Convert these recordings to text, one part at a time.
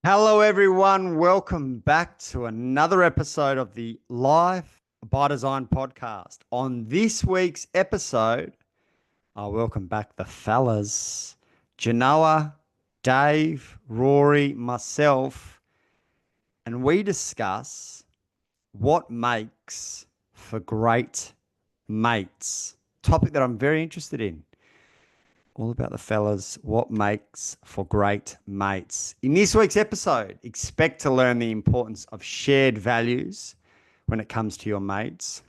Hello, everyone. Welcome back to another episode of the Life by Design podcast. On this week's episode, I welcome back the fellas, Janoah, Dave, Rory, myself, and we discuss what makes for great mates. Topic that I'm very interested in. All about the fellas, what makes for great mates. In this week's episode, expect to learn the importance of shared values when it comes to your mates.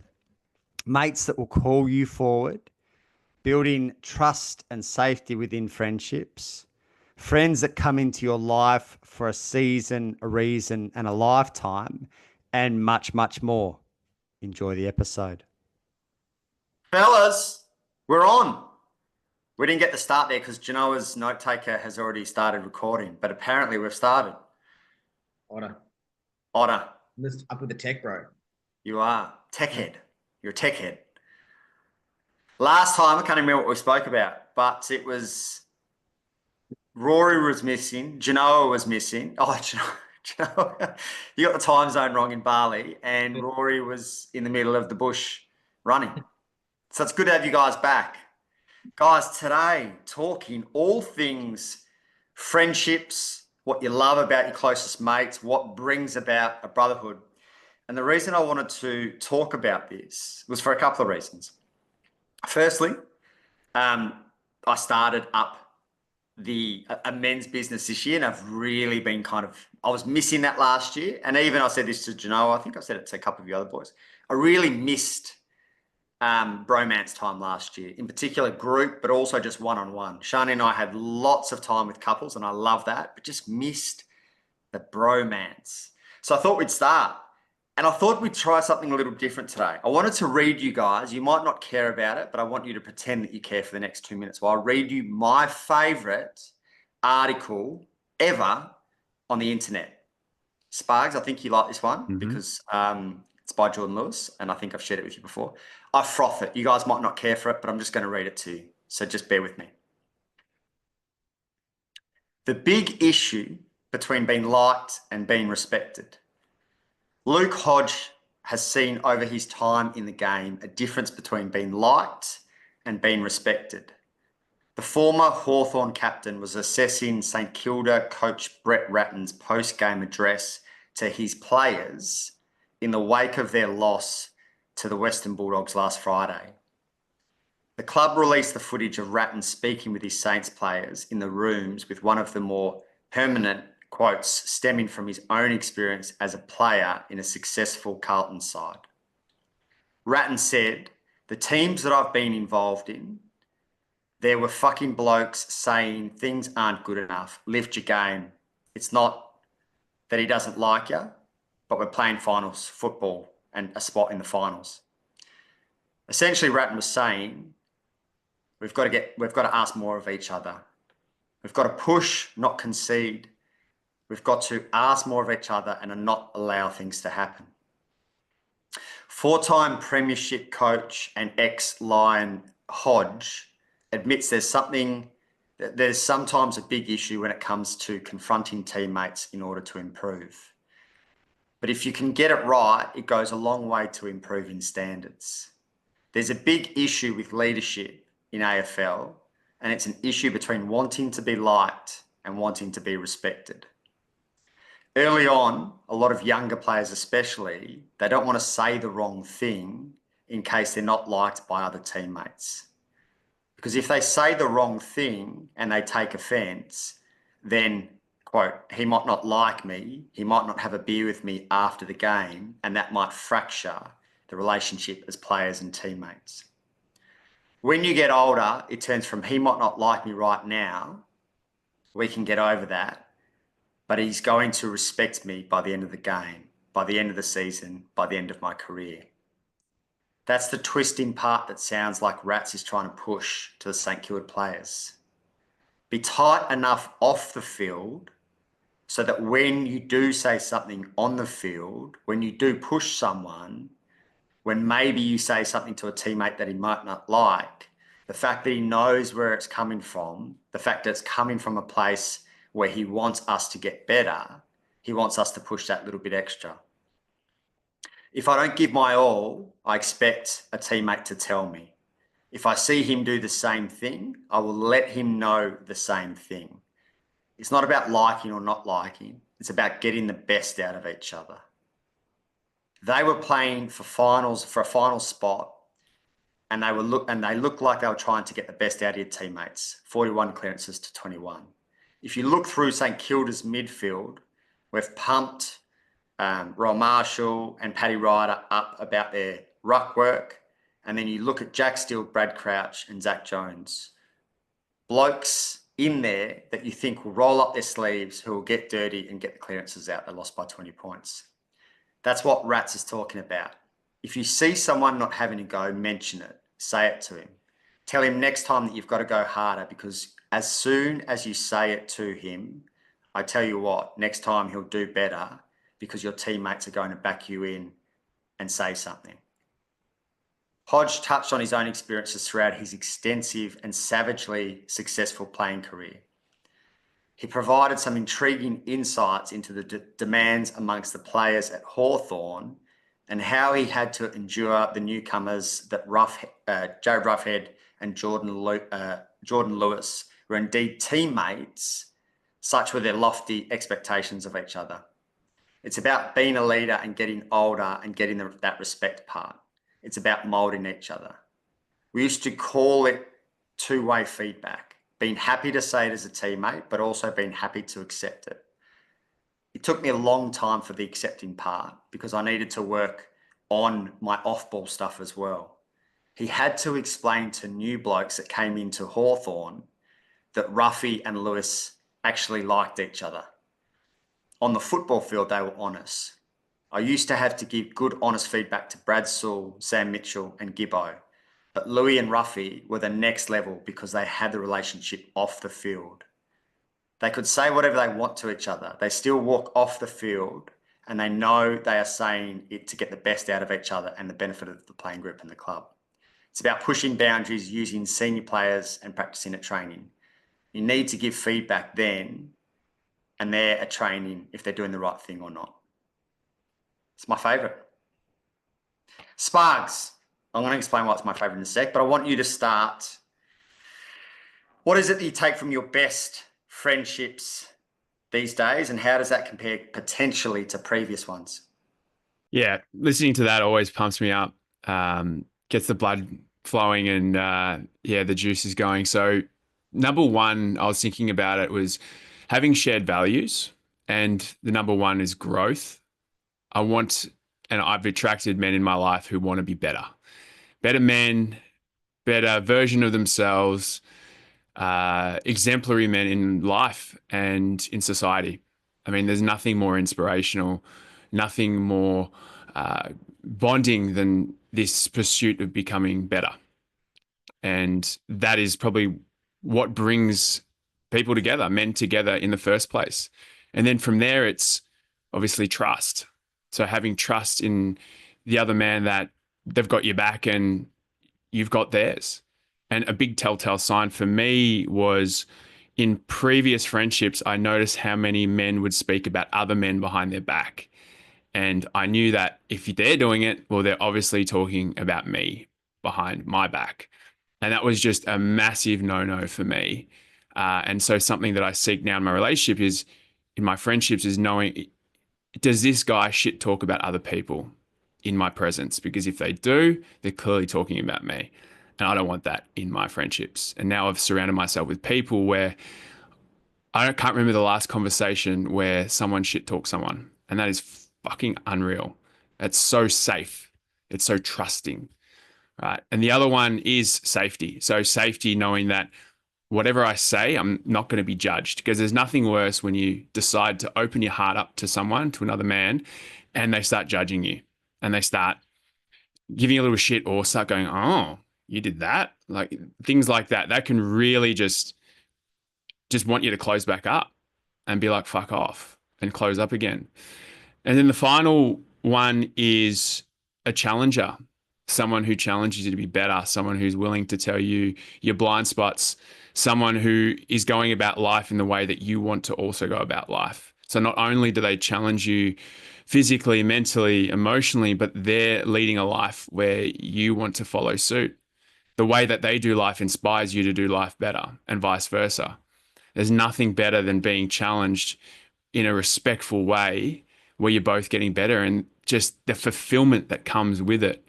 Mates that will call you forward, building trust and safety within friendships. Friends that come into your life for a season, a reason, and a lifetime, and much, much more. Enjoy the episode. Fellas, we're on. We didn't get the start there because Janoah's note taker has already started recording, but apparently we've started. Otter. Otter. I'm just up with the tech, bro. You are. Tech head. You're a tech head. Last time, I can't remember what we spoke about, but it was Rory was missing. Janoah was missing. Oh, Janoah. You got the time zone wrong in Bali, and Rory was in the middle of the bush running. So it's good to have you guys back. Guys, today, talking all things friendships, what you love about your closest mates, what brings about a brotherhood. And the reason I wanted to talk about this was for a couple of reasons. Firstly, I started up a men's business this year, and I've really been I was missing that last year. And even I said this to Janoah, I think I said it to a couple of the other boys. I really missed bromance time last year, in particular group, but also just one-on-one. Shani and I had lots of time with couples, and I love that, but just missed the bromance. So I thought we'd start, and I thought we'd try something a little different today. I wanted to read you guys. You might not care about it, but I want you to pretend that you care for the next 2 minutes while I read you my favorite article ever on the internet. Spargs, I think you like this one because it's by Jordan Lewis, and I think I've shared it with you before. I froth it. You guys might not care for it, but I'm just going to read it to you. So just bear with me. The big issue between being liked and being respected. Luke Hodge has seen over his time in the game a difference between being liked and being respected. The former Hawthorn captain was assessing St Kilda coach Brett Ratton's post-game address to his players in the wake of their loss to the Western Bulldogs last Friday. The club released the footage of Ratton speaking with his Saints players in the rooms, with one of the more permanent quotes stemming from his own experience as a player in a successful Carlton side. Ratton said, "The teams that I've been involved in, there were fucking blokes saying things aren't good enough, lift your game. It's not that he doesn't like you, but we're playing finals football and a spot in the finals." Essentially, Ratton was saying, we've got to ask more of each other. We've got to push, not concede. We've got to ask more of each other and not allow things to happen. Four-time premiership coach and ex-Lion Hodge admits there's sometimes a big issue when it comes to confronting teammates in order to improve. But if you can get it right, it goes a long way to improving standards. There's a big issue with leadership in AFL, and it's an issue between wanting to be liked and wanting to be respected. Early on, a lot of younger players especially, they don't want to say the wrong thing in case they're not liked by other teammates. Because if they say the wrong thing and they take offence, then, quote, he might not like me, he might not have a beer with me after the game, and that might fracture the relationship as players and teammates. When you get older, it turns from he might not like me right now, we can get over that, but he's going to respect me by the end of the game, by the end of the season, by the end of my career. That's the twisting part that sounds like Rats is trying to push to the St Kilda players. Be tight enough off the field so that when you do say something on the field, when you do push someone, when maybe you say something to a teammate that he might not like, the fact that he knows where it's coming from, the fact that it's coming from a place where he wants us to get better, He wants us to push that little bit extra. If I don't give my all, I expect a teammate to tell me. If I see him do the same thing, I will let him know the same thing. It's not about liking or not liking. It's about getting the best out of each other. They were playing for a final spot, and they looked like they were trying to get the best out of your teammates. 41 clearances to 21. If you look through St Kilda's midfield, we've pumped Royal Marshall and Paddy Ryder up about their ruck work. And then you look at Jack Steele, Brad Crouch and Zach Jones. Blokes in there that you think will roll up their sleeves, who will get dirty and get the clearances out. They lost by 20 points. That's what Rats is talking about. If you see someone not having a go, mention it. Say it to him. Tell him next time that you've got to go harder, because as soon as you say it to him, I tell you what, next time he'll do better, because your teammates are going to back you in and say something. Hodge touched on his own experiences throughout his extensive and savagely successful playing career. He provided some intriguing insights into the demands amongst the players at Hawthorn and how he had to endure the newcomers that Jared Roughhead and Jordan Lewis were indeed teammates. Such were their lofty expectations of each other. It's about being a leader and getting older and getting that respect part. It's about moulding each other. We used to call it two-way feedback, being happy to say it as a teammate, but also being happy to accept it. It took me a long time for the accepting part, because I needed to work on my off-ball stuff as well. He had to explain to new blokes that came into Hawthorn that Ruffy and Lewis actually liked each other. On the football field, they were honest. I used to have to give good, honest feedback to Brad Sewell, Sam Mitchell and Gibbo. But Louis and Ruffy were the next level because they had the relationship off the field. They could say whatever they want to each other. They still walk off the field and they know they are saying it to get the best out of each other and the benefit of the playing group and the club. It's about pushing boundaries, using senior players and practicing at training. You need to give feedback then and there at training if they're doing the right thing or not. It's my favourite. Spargs. I'm going to explain why it's my favourite in a sec, but I want you to start. What is it that you take from your best friendships these days, and how does that compare potentially to previous ones? Yeah, listening to that always pumps me up, gets the blood flowing and, the juice is going. So number one, I was thinking about it, was having shared values, and the number one is growth. I've attracted men in my life who want to be better men, better version of themselves, exemplary men in life and in society. I mean, there's nothing more inspirational, nothing more bonding than this pursuit of becoming better. And that is probably what brings people together, men together in the first place. And then from there, it's obviously trust. So having trust in the other man that they've got your back and you've got theirs. And a big telltale sign for me was in previous friendships, I noticed how many men would speak about other men behind their back. And I knew that if they're doing it, well, they're obviously talking about me behind my back. And that was just a massive no-no for me. And so something that I seek now in my relationship is, in my friendships, is knowing, does this guy shit talk about other people in my presence? Because if they do, they're clearly talking about me. And I don't want that in my friendships. And now I've surrounded myself with people where I can't remember the last conversation where someone shit talked someone. And that is fucking unreal. It's so safe. It's so trusting, right? And the other one is safety. So safety, knowing that whatever I say, I'm not going to be judged, because there's nothing worse when you decide to open your heart up to someone, to another man, and they start judging you and they start giving you a little shit or start going, oh, you did that? Like things like that. That can really just want you to close back up and be like, fuck off, and close up again. And then the final one is a challenger, someone who challenges you to be better, someone who's willing to tell you your blind spots, someone who is going about life in the way that you want to also go about life. So not only do they challenge you physically, mentally, emotionally, but they're leading a life where you want to follow suit. The way that they do life inspires you to do life better, and vice versa. There's nothing better than being challenged in a respectful way where you're both getting better, and just the fulfillment that comes with it.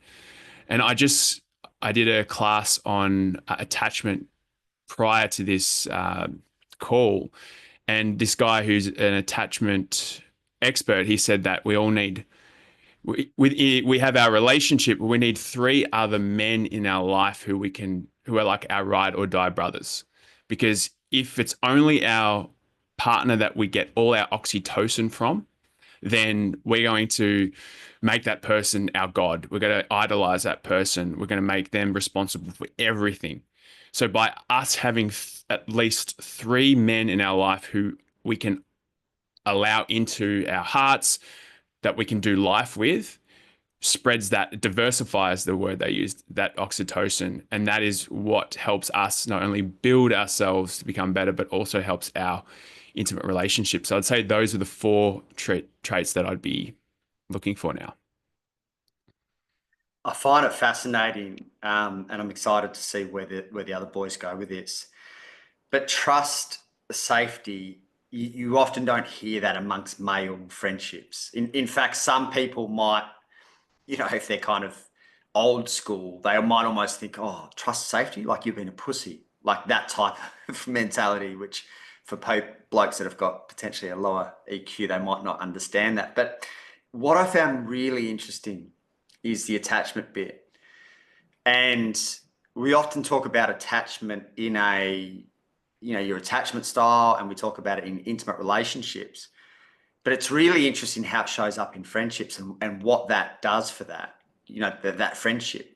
And I did a class on attachment prior to this call, and this guy who's an attachment expert, he said that we all need, we have our relationship, but we need three other men in our life who are like our ride or die brothers. Because if it's only our partner that we get all our oxytocin from, then we're going to make that person our God. We're going to idolize that person. We're going to make them responsible for everything. So by us having at least three men in our life who we can allow into our hearts, that we can do life with, spreads that, diversifies the word they used, that oxytocin. And that is what helps us not only build ourselves to become better, but also helps our intimate relationships. So I'd say those are the four traits that I'd be looking for now. I find it fascinating, and I'm excited to see where the other boys go with this. But trust, safety, you often don't hear that amongst male friendships. In fact, some people might, if they're kind of old school, they might almost think, oh, trust, safety, like you've been a pussy, like that type of mentality, which for blokes that have got potentially a lower EQ, they might not understand that. But what I found really interesting is the attachment bit. And we often talk about attachment in your attachment style, and we talk about it in intimate relationships. But it's really interesting how it shows up in friendships and what that does for that friendship.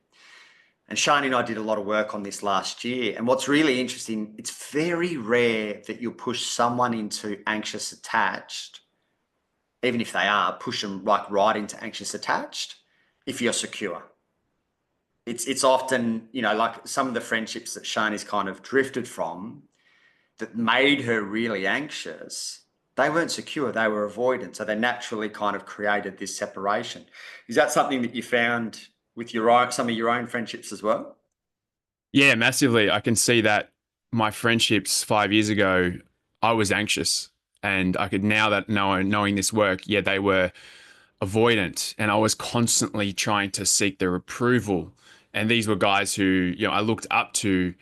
And Shani and I did a lot of work on this last year. And what's really interesting, it's very rare that you'll push someone into anxious attached, even if they are, push them like right into anxious attached if you're secure. It's often, like some of the friendships that Shani's kind of drifted from that made her really anxious, they weren't secure, they were avoidant. So they naturally kind of created this separation. Is that something that you found with some of your own friendships as well? Yeah, massively. I can see that my friendships 5 years ago, I was anxious, and I could now that knowing this work, yeah, they were avoidant, and I was constantly trying to seek their approval. And these were guys who, I looked up to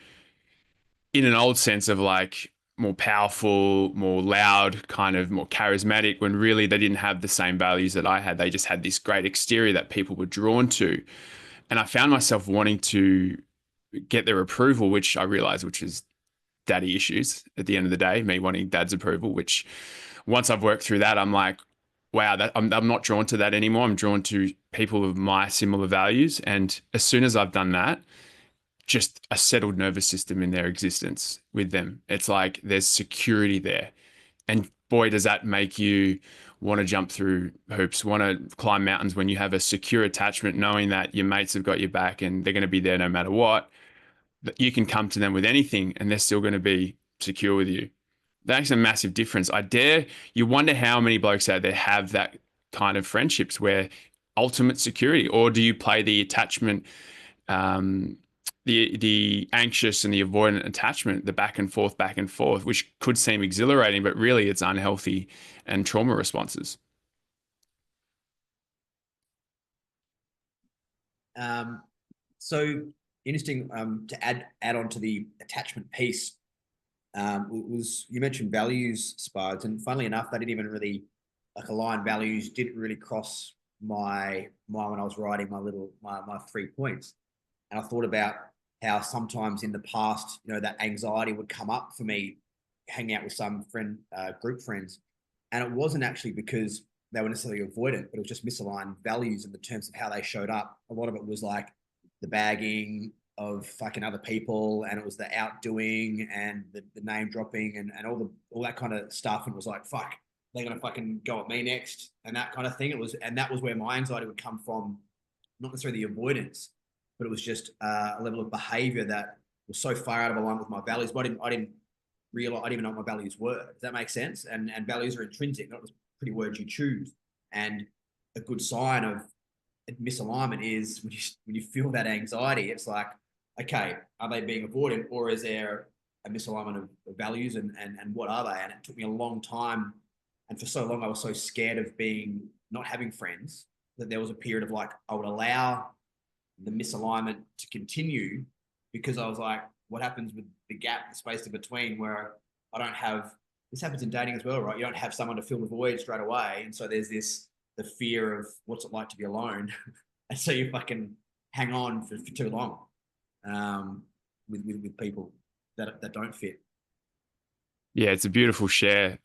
in an old sense of like more powerful, more loud, kind of more charismatic, when really they didn't have the same values that I had. They just had this great exterior that people were drawn to. And I found myself wanting to get their approval, which I realized, which is daddy issues at the end of the day, me wanting dad's approval, which once I've worked through that, I'm like, wow, I'm not drawn to that anymore. I'm drawn to people of my similar values. And as soon as I've done that, just a settled nervous system in their existence with them. It's like there's security there. And boy, does that make you want to jump through hoops, want to climb mountains when you have a secure attachment, knowing that your mates have got your back and they're going to be there no matter what. That you can come to them with anything and they're still going to be secure with you. That makes a massive difference. You wonder how many blokes out there have that kind of friendships where ultimate security, or do you play the attachment, the anxious and the avoidant attachment, the back and forth, which could seem exhilarating, but really it's unhealthy and trauma responses. So interesting to add on to the attachment piece. You mentioned values, Spargs, and funnily enough, they didn't even really align. Values didn't really cross my mind when I was writing my 3 points. And I thought about how sometimes in the past, that anxiety would come up for me hanging out with some group friends. And it wasn't actually because they were necessarily avoidant, but it was just misaligned values in the terms of how they showed up. A lot of it was like the bagging of fucking other people, and it was the outdoing and the name dropping and all that kind of stuff. And it was like, fuck, they're going to fucking go at me next, and that kind of thing. And that was where my anxiety would come from, not necessarily the avoidance, but it was just a level of behavior that was so far out of alignment with my values. But I didn't realize I didn't even know what my values were. Does that make sense? And values are intrinsic, not the pretty words you choose. And a good sign of misalignment is when you feel that anxiety, it's like, okay, are they being avoidant, or is there a misalignment of values, and what are they? And it took me a long time, and for so long I was so scared of not having friends, that there was a period of like, I would allow the misalignment to continue, because I was like, what happens with the gap, the space in between, where I don't have, this happens in dating as well, right? You don't have someone to fill the void straight away. And so there's the fear of what's it like to be alone. And so you fucking hang on for too long with people that don't fit. Yeah, it's a beautiful share.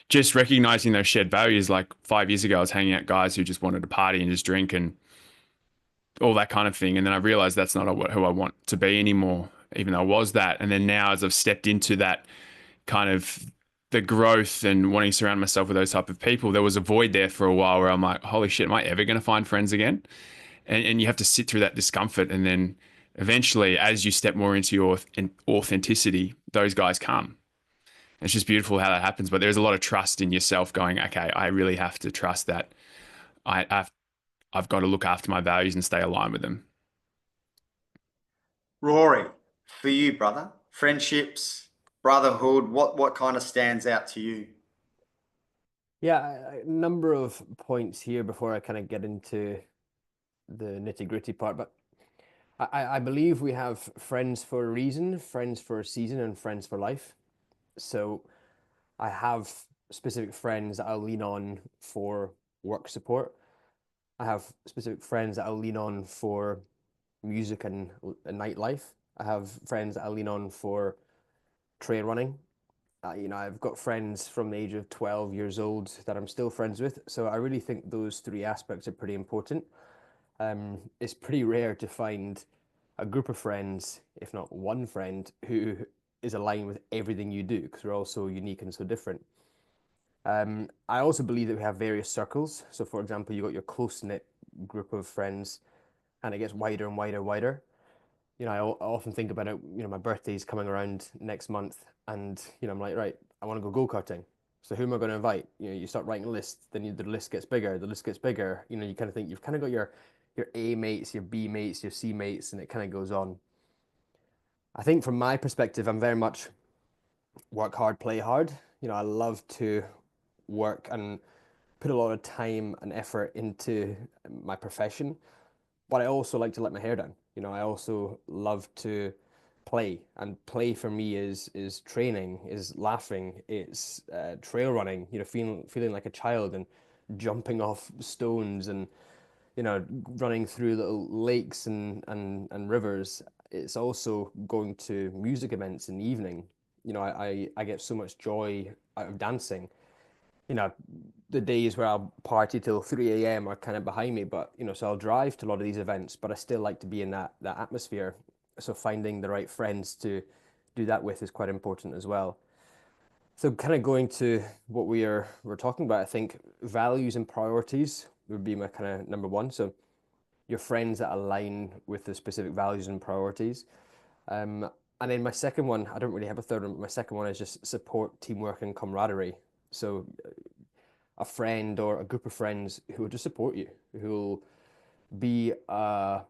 Just recognizing those shared values. Like 5 years ago, I was hanging out guys who just wanted to party and just drink and all that kind of thing. And then I realized that's not who I want to be anymore, even though I was that. And then now, as I've stepped into that kind of the growth and wanting to surround myself with those type of people, there was a void there for a while where I'm like, holy shit, am I ever going to find friends again? And you have to sit through that discomfort. And then eventually, as you step more into your authenticity, those guys come. It's just beautiful how that happens. But there's a lot of trust in yourself going, okay, I really have to trust that I've got to look after my values and stay aligned with them. Rory, for you, brother, friendships, brotherhood, what kind of stands out to you? Yeah, a number of points here before I kind of get into the nitty-gritty part, but I believe we have friends for a reason, friends for a season, and friends for life. So I have specific friends that I'll lean on for work support. I have specific friends that I'll lean on for music and nightlife. I have friends that I lean on for trail running. I've got friends from the age of 12 years old that I'm still friends with. So I really think those three aspects are pretty important. It's pretty rare to find a group of friends, if not one friend, who is aligned with everything you do, because we're all so unique and so different. I also believe that we have various circles. So, for example, you got your close-knit group of friends, and it gets wider and wider and wider. I often think about it. My birthday's coming around next month, and I'm like, right, I want to go go-karting. So who am I going to invite? You start writing a list, then the list gets bigger. The list gets bigger. You kind of think you've kind of got your A mates, your B mates, your C mates, and it kind of goes on. I think from my perspective, I'm very much work hard, play hard. I love to work and put a lot of time and effort into my profession, but I also like to let my hair down. I also love to play, and play for me is training, is laughing, it's trail running. Feeling like a child and jumping off stones and running through little lakes and rivers. It's also going to music events in the evening. I get so much joy out of dancing. The days where I'll party till 3 a.m. are kind of behind me, but so I'll drive to a lot of these events, but I still like to be in that atmosphere. So finding the right friends to do that with is quite important as well. So kind of going to what we're talking about, I think values and priorities would be my kind of number one. So your friends that align with the specific values and priorities. And then my second one, I don't really have a third one, but my second one is just support, teamwork, and camaraderie. So a friend or a group of friends who will just support you, who will be a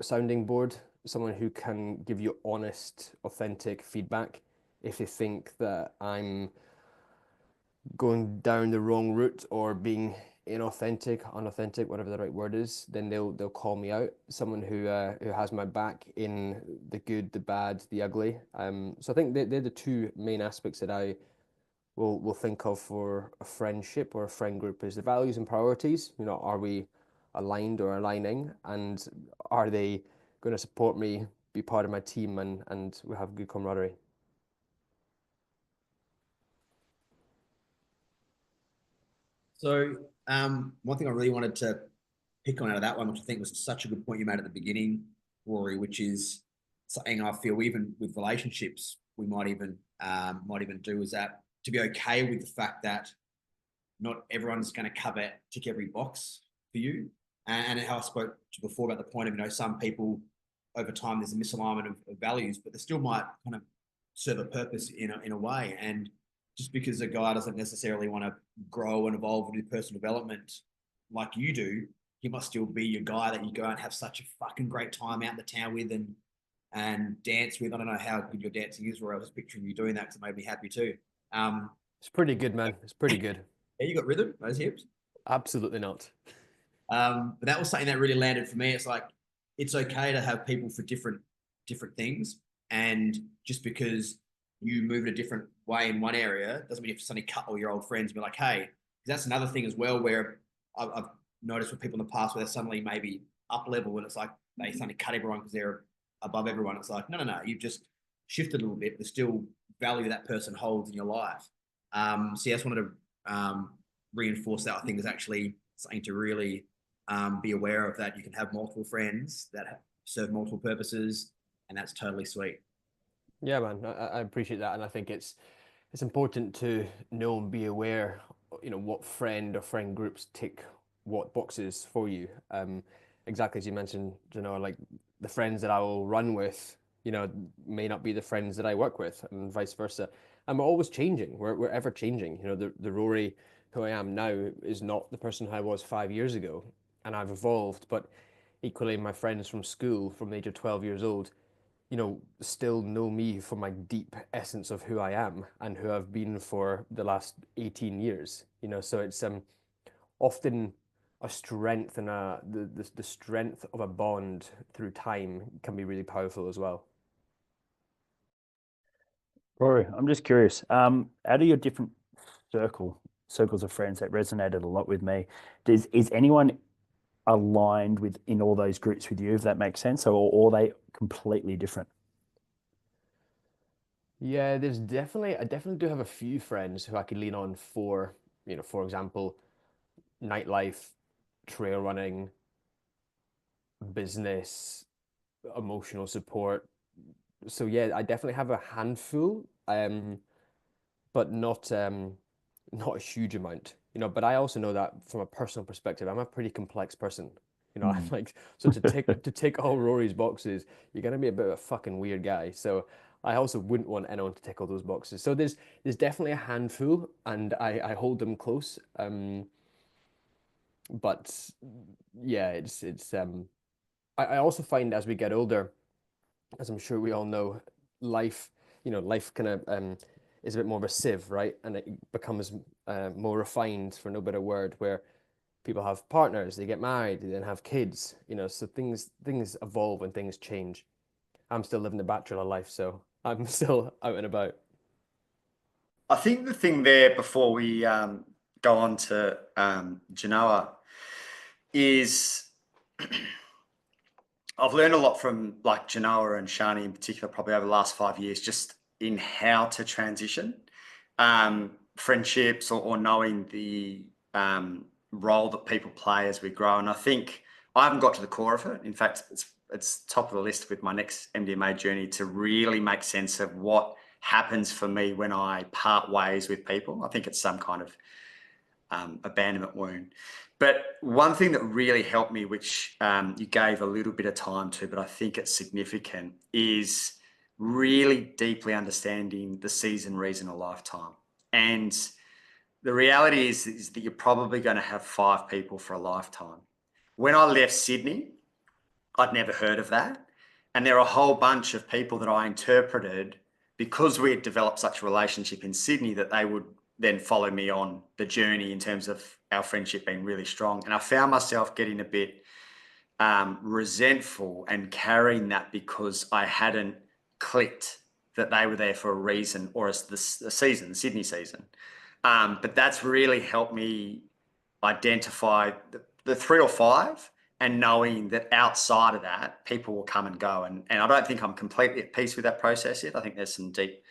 sounding board, someone who can give you honest, authentic feedback. If they think that I'm going down the wrong route or being inauthentic, unauthentic, whatever the right word is, then they'll call me out. Someone who has my back in the good, the bad, the ugly. So I think they're the two main aspects that I will think of for a friendship or a friend group, is the values and priorities. Are we aligned or aligning, and are they going to support me, be part of my team, and we have good camaraderie. So one thing I really wanted to pick on out of that one, which I think was such a good point you made at the beginning, Rory, which is something I feel even with relationships we might even do, is that to be okay with the fact that not everyone's going to tick every box for you. And how I spoke to before about the point of, some people over time there's a misalignment of values, but they still might kind of serve a purpose in a way. And just because a guy doesn't necessarily want to grow and evolve and do personal development like you do, he must still be your guy that you go and have such a fucking great time out in the town with and dance with. I don't know how good your dancing is, where I was picturing you doing that because it made me happy too. It's pretty good, man. It's pretty good. Yeah, you got rhythm, those hips. Absolutely not. But that was something that really landed for me. It's like, it's okay to have people for different things. And just because you move in a different way in one area doesn't mean you have to suddenly cut all your old friends and be like, hey, that's another thing as well, where I've noticed with people in the past where they're suddenly maybe up level and it's like they suddenly cut everyone because they're above everyone. It's like, no, you've just shifted a little bit, but still value that person holds in your life. So yeah, I just wanted to reinforce that. I think is actually something to really be aware of, that you can have multiple friends that serve multiple purposes, and that's totally sweet. Yeah, man, I appreciate that, and I think it's important to know and be aware, what friend or friend groups tick what boxes for you. Exactly as you mentioned, like the friends that I will run with, may not be the friends that I work with, and vice versa. And we're always changing. We're ever changing. The Rory who I am now is not the person who I was 5 years ago, and I've evolved. But equally, my friends from school, from the age of 12 years old, still know me for my deep essence of who I am and who I've been for the last 18 years. So it's often a strength, and the strength of a bond through time can be really powerful as well. Rory, I'm just curious. Out of your different circles of friends that resonated a lot with me, is anyone aligned with in all those groups with you, if that makes sense, or are they completely different? Yeah, I definitely do have a few friends who I could lean on for, for example, nightlife, trail running, business, emotional support. So yeah, I definitely have a handful, but not a huge amount, But I also know that from a personal perspective, I'm a pretty complex person. I'm like, so to tick all Rory's boxes, you're gonna be a bit of a fucking weird guy. So I also wouldn't want anyone to tick all those boxes. So there's definitely a handful, and I hold them close. But yeah, it's I also find as we get older, as I'm sure we all know, life, life kind of is a bit more of a sieve, right? And it becomes more refined, for no better word, where people have partners, they get married, they then have kids, so things evolve and things change. I'm still living the bachelor life, so I'm still out and about. I think the thing there before we go on to Janoah is I've learned a lot from like Janoah and Shani in particular, probably over the last 5 years, just in how to transition friendships or knowing the role that people play as we grow. And I think I haven't got to the core of it. In fact, it's top of the list with my next MDMA journey to really make sense of what happens for me when I part ways with people. I think it's some kind of abandonment wound. But one thing that really helped me, which you gave a little bit of time to, but I think it's significant, is really deeply understanding the season, reason, or lifetime. And the reality is that you're probably going to have 5 people for a lifetime. When I left Sydney, I'd never heard of that. And there are a whole bunch of people that I interpreted, because we had developed such a relationship in Sydney, that they would then follow me on the journey in terms of our friendship being really strong. And I found myself getting a bit resentful and carrying that because I hadn't clicked that they were there for a reason, or as the season, the Sydney season. But that's really helped me identify the 3 or 5, and knowing that outside of that, people will come and go. And I don't think I'm completely at peace with that process yet. I think there's some deep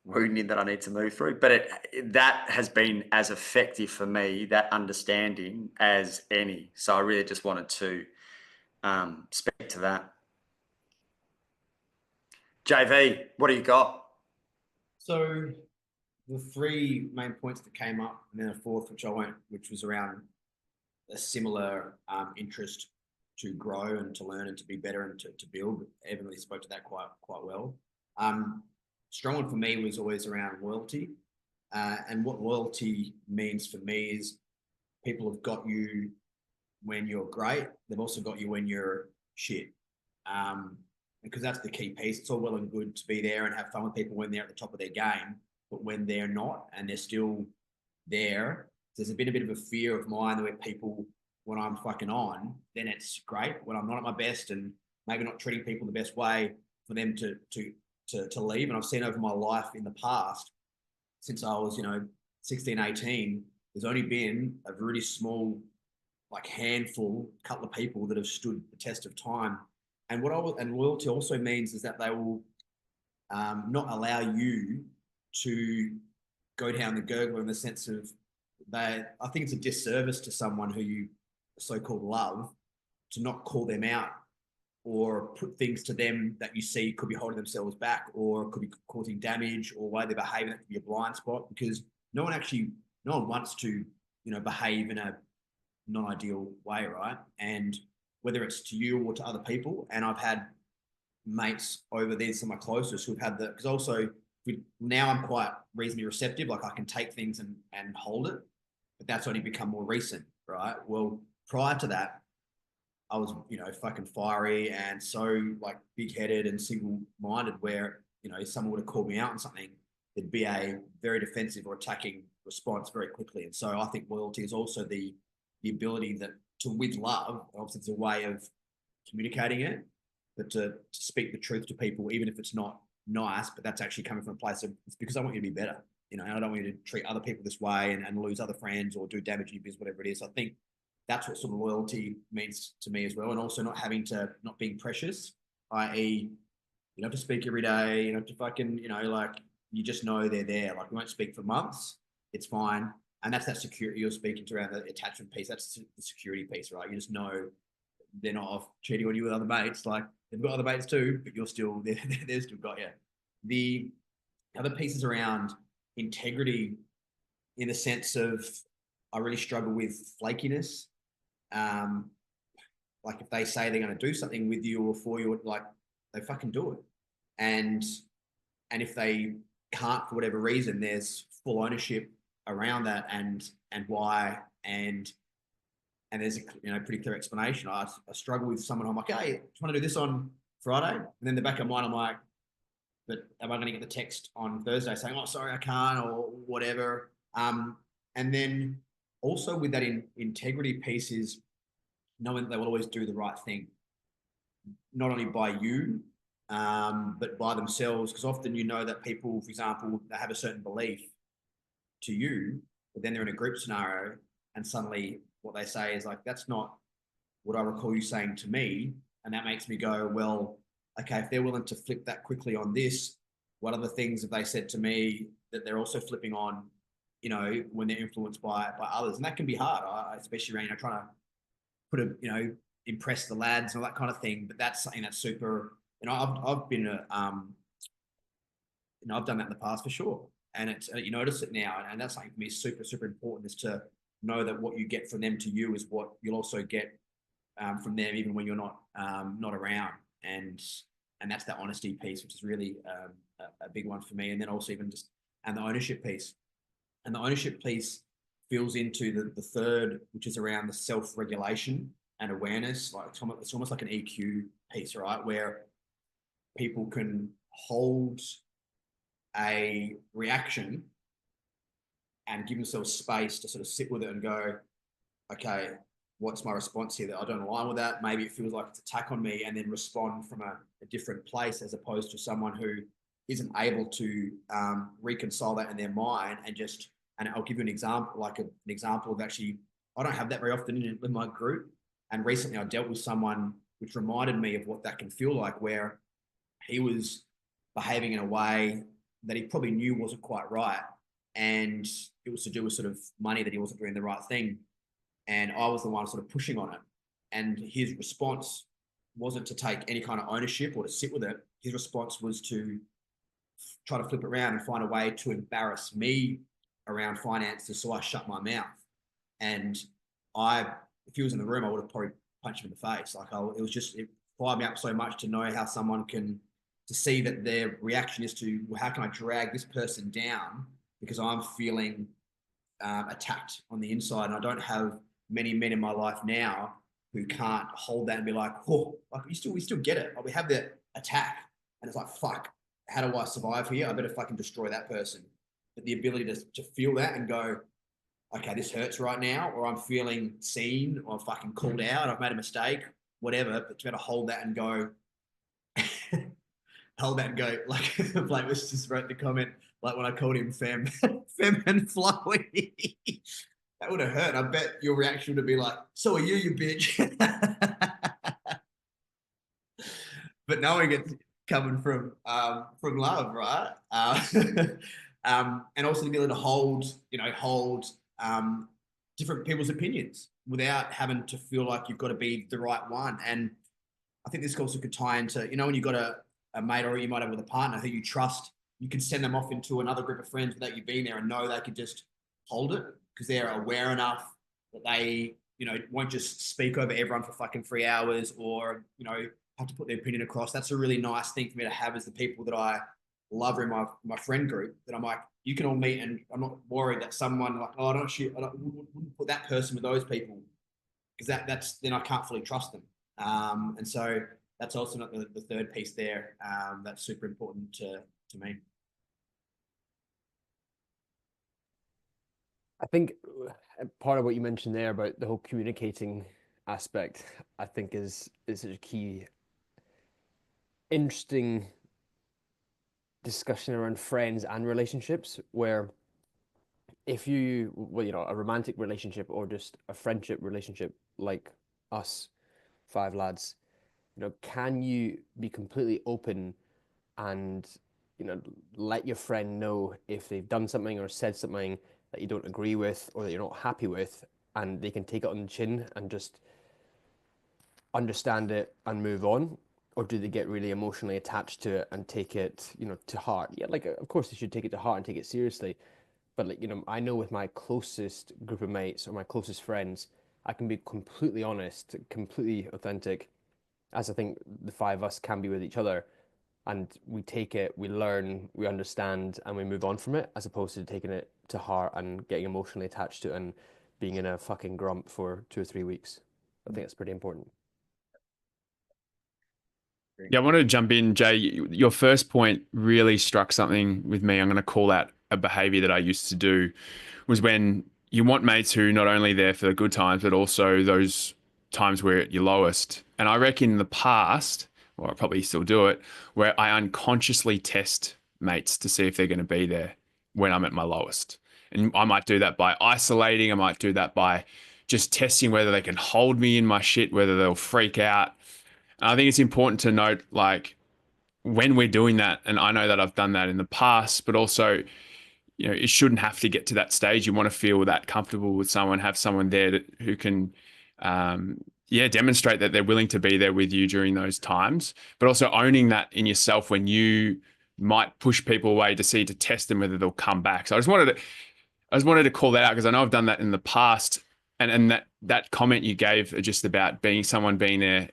wounding that I need to move through. But that has been as effective for me, that understanding, as any. So I really just wanted to speak to that. JV, what do you got? So the 3 main points that came up, and then a 4th, which was around a similar interest to grow and to learn and to be better and to build. Evan really spoke to that quite well. strong one for me was always around loyalty. And what loyalty means for me is people have got you when you're great. They've also got you when you're shit. Because that's the key piece. It's all well and good to be there and have fun with people when they're at the top of their game, but when they're not and they're still there, there's been a bit of a fear of mine where people, when I'm fucking on, then it's great. When I'm not at my best and maybe not treating people the best way, for them to leave. And I've seen over my life in the past, since I was, 16, 18, there's only been a really small, like handful, couple of people that have stood the test of time. And and loyalty also means is that they will not allow you to go down the gurgler in the sense of I think it's a disservice to someone who you so-called love to not call them out or put things to them that you see could be holding themselves back or could be causing damage or way they're behaving, that could be a blind spot, because no one wants to, behave in a non-ideal way, right? And whether it's to you or to other people. And I've had mates over there, some of my closest, who've had because also now I'm quite reasonably receptive. Like I can take things and hold it, but that's only become more recent, right? Well, prior to that, I was, fucking fiery and so like big-headed and single-minded where, if someone would have called me out on something, there'd be a very defensive or attacking response very quickly. And so I think loyalty is also the ability with love, obviously it's a way of communicating it, but to speak the truth to people, even if it's not nice, but that's actually coming from a place of, it's because I want you to be better, and I don't want you to treat other people this way and lose other friends or do damage to your business, whatever it is. I think that's what sort of loyalty means to me as well. And also not being precious, i.e. you don't have to speak every day, you don't have to fucking, like you just know they're there. Like we won't speak for months, it's fine. And that's that security you're speaking to around the attachment piece. That's the security piece, right? You just know they're not off cheating on you with other mates. Like they've got other mates too, but they've still got you. The other pieces around integrity, in the sense of I really struggle with flakiness. Like if they say they're going to do something with you or for you, like they fucking do it. And if they can't for whatever reason, there's full ownership around that and why and there's a pretty clear explanation. I struggle with someone. I'm like, hey, just want to do this on Friday, and then the back of mind, I'm like, but am I going to get the text on Thursday saying, oh, sorry, I can't or whatever? And then also with that integrity piece is knowing that they will always do the right thing, not only by you, but by themselves. Because often that people, for example, they have a certain belief to you, but then they're in a group scenario and suddenly what they say is like, that's not what I recall you saying to me. And that makes me go, well, okay, if they're willing to flip that quickly on this, what other things have they said to me that they're also flipping on, when they're influenced by others? And that can be hard, especially around, trying to put impress the lads and all that kind of thing. But that's something that's super, I've been I've done that in the past for sure. And it's, you notice it now. And that's something for me super, super important, is to know that what you get from them to you is what you'll also get from them, even when you're not around. And that's that honesty piece, which is really a big one for me. And then also and the ownership piece. And the ownership piece fills into the third, which is around the self-regulation and awareness. Like it's almost like an EQ piece, right? Where people can hold a reaction and give themselves space to sort of sit with it and go, okay, what's my response here? That I don't align with that. Maybe it feels like it's attack on me, and then respond from a different place, as opposed to someone who isn't able to reconcile that in their mind and I'll give you an example, an example of actually, I don't have that very often in my group. And recently I dealt with someone which reminded me of what that can feel like, where he was behaving in a way that he probably knew wasn't quite right. And it was to do with sort of money, that he wasn't doing the right thing. And I was the one sort of pushing on it. And his response wasn't to take any kind of ownership or to sit with it. His response was to try to flip it around and find a way to embarrass me around finances. So I shut my mouth. And if he was in the room, I would have probably punched him in the face. It fired me up so much to know how someone can to see that their reaction is to, well, how can I drag this person down because I'm feeling attacked on the inside, and I don't have many men in my life now who can't hold that and be like, oh, like we still get it. Like we have the attack, and it's like, fuck, how do I survive here? I better fucking destroy that person. But the ability to feel that and go, okay, this hurts right now, or I'm feeling seen, or I'm fucking called out, I've made a mistake, whatever, but to better hold that and go, like Blake was just wrote the comment, like when I called him femme and flowy. That would have hurt. I bet your reaction would be like, so are you bitch. But knowing it's coming from love, right? And also the ability to hold different people's opinions without having to feel like you've got to be the right one. And I think this also could tie into, when you've got a mate, or you might have with a partner who you trust, you can send them off into another group of friends without you being there and know they could just hold it because they're aware enough that they, won't just speak over everyone for fucking 3 hours or, have to put their opinion across. That's a really nice thing for me to have as the people that I love in my friend group, that I'm like, you can all meet and I'm not worried that someone like, oh, I wouldn't put that person with those people because then I can't fully trust them. And so that's also not the third piece there. That's super important to me. I think part of what you mentioned there about the whole communicating aspect, I think is such a key, interesting discussion around friends and relationships, where if you, a romantic relationship or just a friendship relationship like us, five lads, can you be completely open and, let your friend know if they've done something or said something that you don't agree with or that you're not happy with, and they can take it on the chin and just understand it and move on? Or do they get really emotionally attached to it and take it, to heart? Yeah, like, of course they should take it to heart and take it seriously. But like, I know with my closest group of mates or my closest friends, I can be completely honest, completely authentic, as I think the five of us can be with each other. And we take it, we learn, we understand, and we move on from it, as opposed to taking it to heart and getting emotionally attached to it and being in a fucking grump for 2 or 3 weeks. I think that's pretty important. Yeah, I wanted to jump in, Jay. Your first point really struck something with me. I'm going to call out a behavior that I used to do, was when you want mates who not only there for the good times, but also those times where at your lowest. And I reckon in the past, or I probably still do it, where I unconsciously test mates to see if they're going to be there when I'm at my lowest. And I might do that by isolating. I might do that by just testing whether they can hold me in my shit, whether they'll freak out. And I think it's important to note, like, when we're doing that, and I know that I've done that in the past, but also, it shouldn't have to get to that stage. You want to feel that comfortable with someone, have someone there who can, demonstrate that they're willing to be there with you during those times, but also owning that in yourself when you might push people away to test them whether they'll come back. So I just wanted to call that out because I know I've done that in the past, and that comment you gave just about someone being there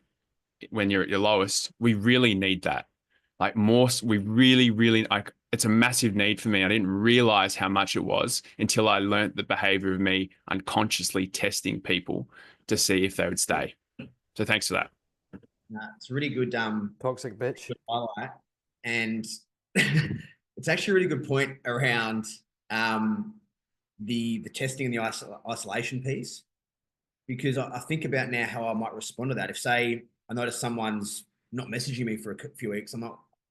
when you're at your lowest, we really need that. Like, more, we really, really, like, it's a massive need for me. I didn't realize how much it was until I learned the behavior of me unconsciously testing people to see if they would stay. So thanks for that. It's a really good Toxic bitch. good highlight, and it's actually a really good point around the testing and the isolation piece, because I think about now how I might respond to that. If, say, I notice someone's not messaging me for a few weeks,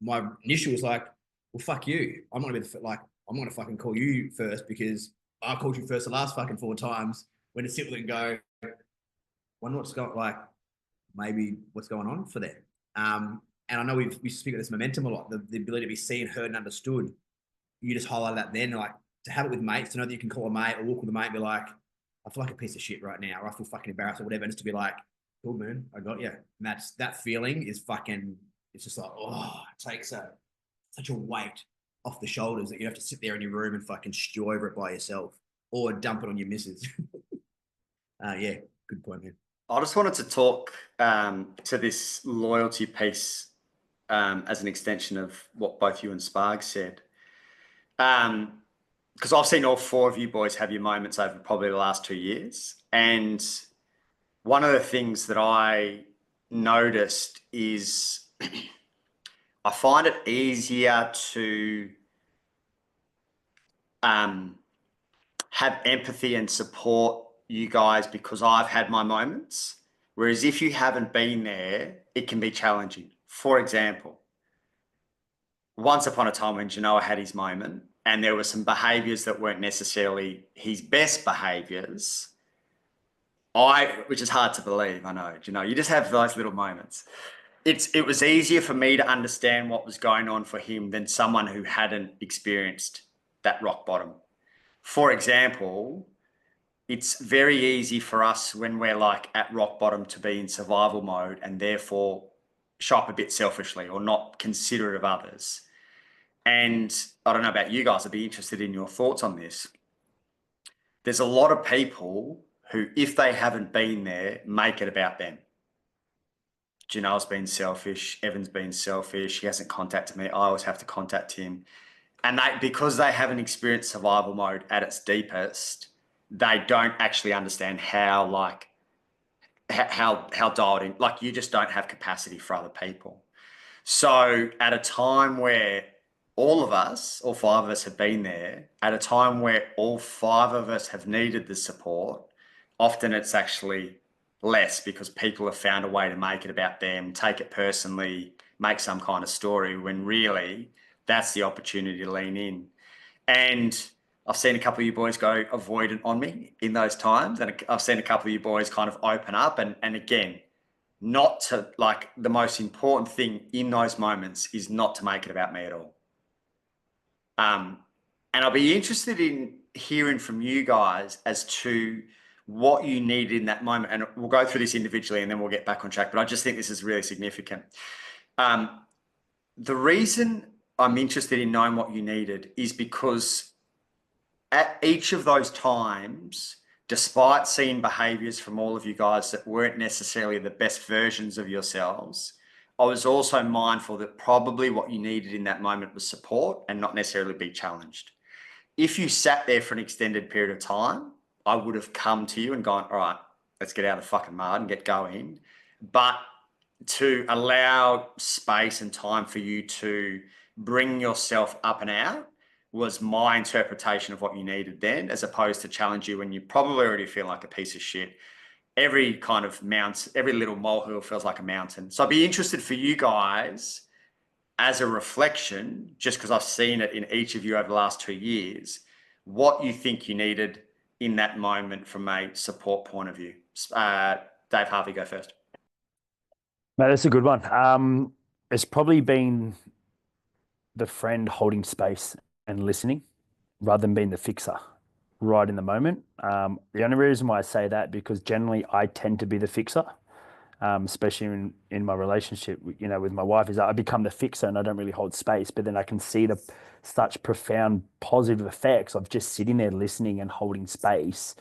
my initial was like, well, fuck you. I'm not gonna fucking call you first because I called you first the last fucking 4 times. When to sit with it and go, wonder what's going, like, maybe what's going on for them. And I know we speak of this momentum a lot, the ability to be seen, heard, and understood. You just highlight that then, like, to have it with mates, to know that you can call a mate or walk with a mate and be like, I feel like a piece of shit right now, or I feel fucking embarrassed or whatever, and just to be like, cool, man, I got you. And that feeling is fucking, it's just like, oh, it takes such a weight off the shoulders that you have to sit there in your room and fucking stew over it by yourself or dump it on your missus. Yeah, good point, man. I just wanted to talk to this loyalty piece as an extension of what both you and Sparg said. Because I've seen all four of you boys have your moments over probably the last 2 years. And one of the things that I noticed is I find it easier to have empathy and support you guys because I've had my moments. Whereas if you haven't been there, it can be challenging. For example, once upon a time when Janoah had his moment and there were some behaviours that weren't necessarily his best behaviours, which is hard to believe, I know, you just have those little moments. It was easier for me to understand what was going on for him than someone who hadn't experienced that rock bottom. For example, it's very easy for us when we're like at rock bottom to be in survival mode and therefore shop a bit selfishly or not considerate of others. And I don't know about you guys, I'd be interested in your thoughts on this. There's a lot of people who, if they haven't been there, make it about them. Janoah's been selfish, Evan's been selfish, he hasn't contacted me, I always have to contact him. And because they haven't experienced survival mode at its deepest, they don't actually understand how dialed in, like you just don't have capacity for other people. So at a time where all of us, all five of us have been there, at a time where all five of us have needed the support, often it's actually less because people have found a way to make it about them, take it personally, make some kind of story when really that's the opportunity to lean in. And I've seen a couple of you boys go avoidant on me in those times. And I've seen a couple of you boys kind of open up and again, not to like the most important thing in those moments is not to make it about me at all. And I'll be interested in hearing from you guys as to what you needed in that moment. And we'll go through this individually and then we'll get back on track. But I just think this is really significant. The reason I'm interested in knowing what you needed is because at each of those times, despite seeing behaviors from all of you guys that weren't necessarily the best versions of yourselves, I was also mindful that probably what you needed in that moment was support and not necessarily be challenged. If you sat there for an extended period of time, I would have come to you and gone, all right, let's get out of the fucking mud and get going. But to allow space and time for you to bring yourself up and out was my interpretation of what you needed then, as opposed to challenge you when you probably already feel like a piece of shit. Every kind of every little molehill feels like a mountain. So I'd be interested for you guys as a reflection, just because I've seen it in each of you over the last 2 years, what you think you needed in that moment from a support point of view. Dave, Harvey, go first. Mate, that's a good one. It's probably been the friend holding space and listening rather than being the fixer right in the moment. The only reason why I say that, because generally I tend to be the fixer, especially in my relationship, with my wife, is that I become the fixer and I don't really hold space, but then I can see such profound positive effects of just sitting there listening and holding space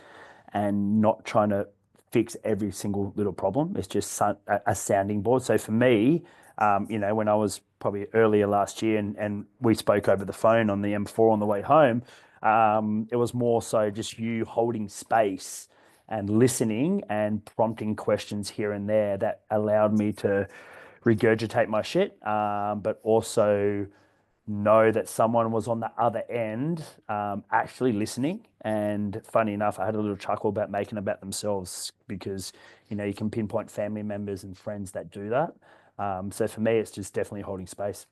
and not trying to fix every single little problem. It's just a sounding board. So for me, when I was probably earlier last year and we spoke over the phone on the M4 on the way home, it was more so just you holding space and listening and prompting questions here and there that allowed me to regurgitate my shit, but also know that someone was on the other end actually listening. And funny enough, I had a little chuckle about making about themselves because, you can pinpoint family members and friends that do that. So for me, it's just definitely holding space.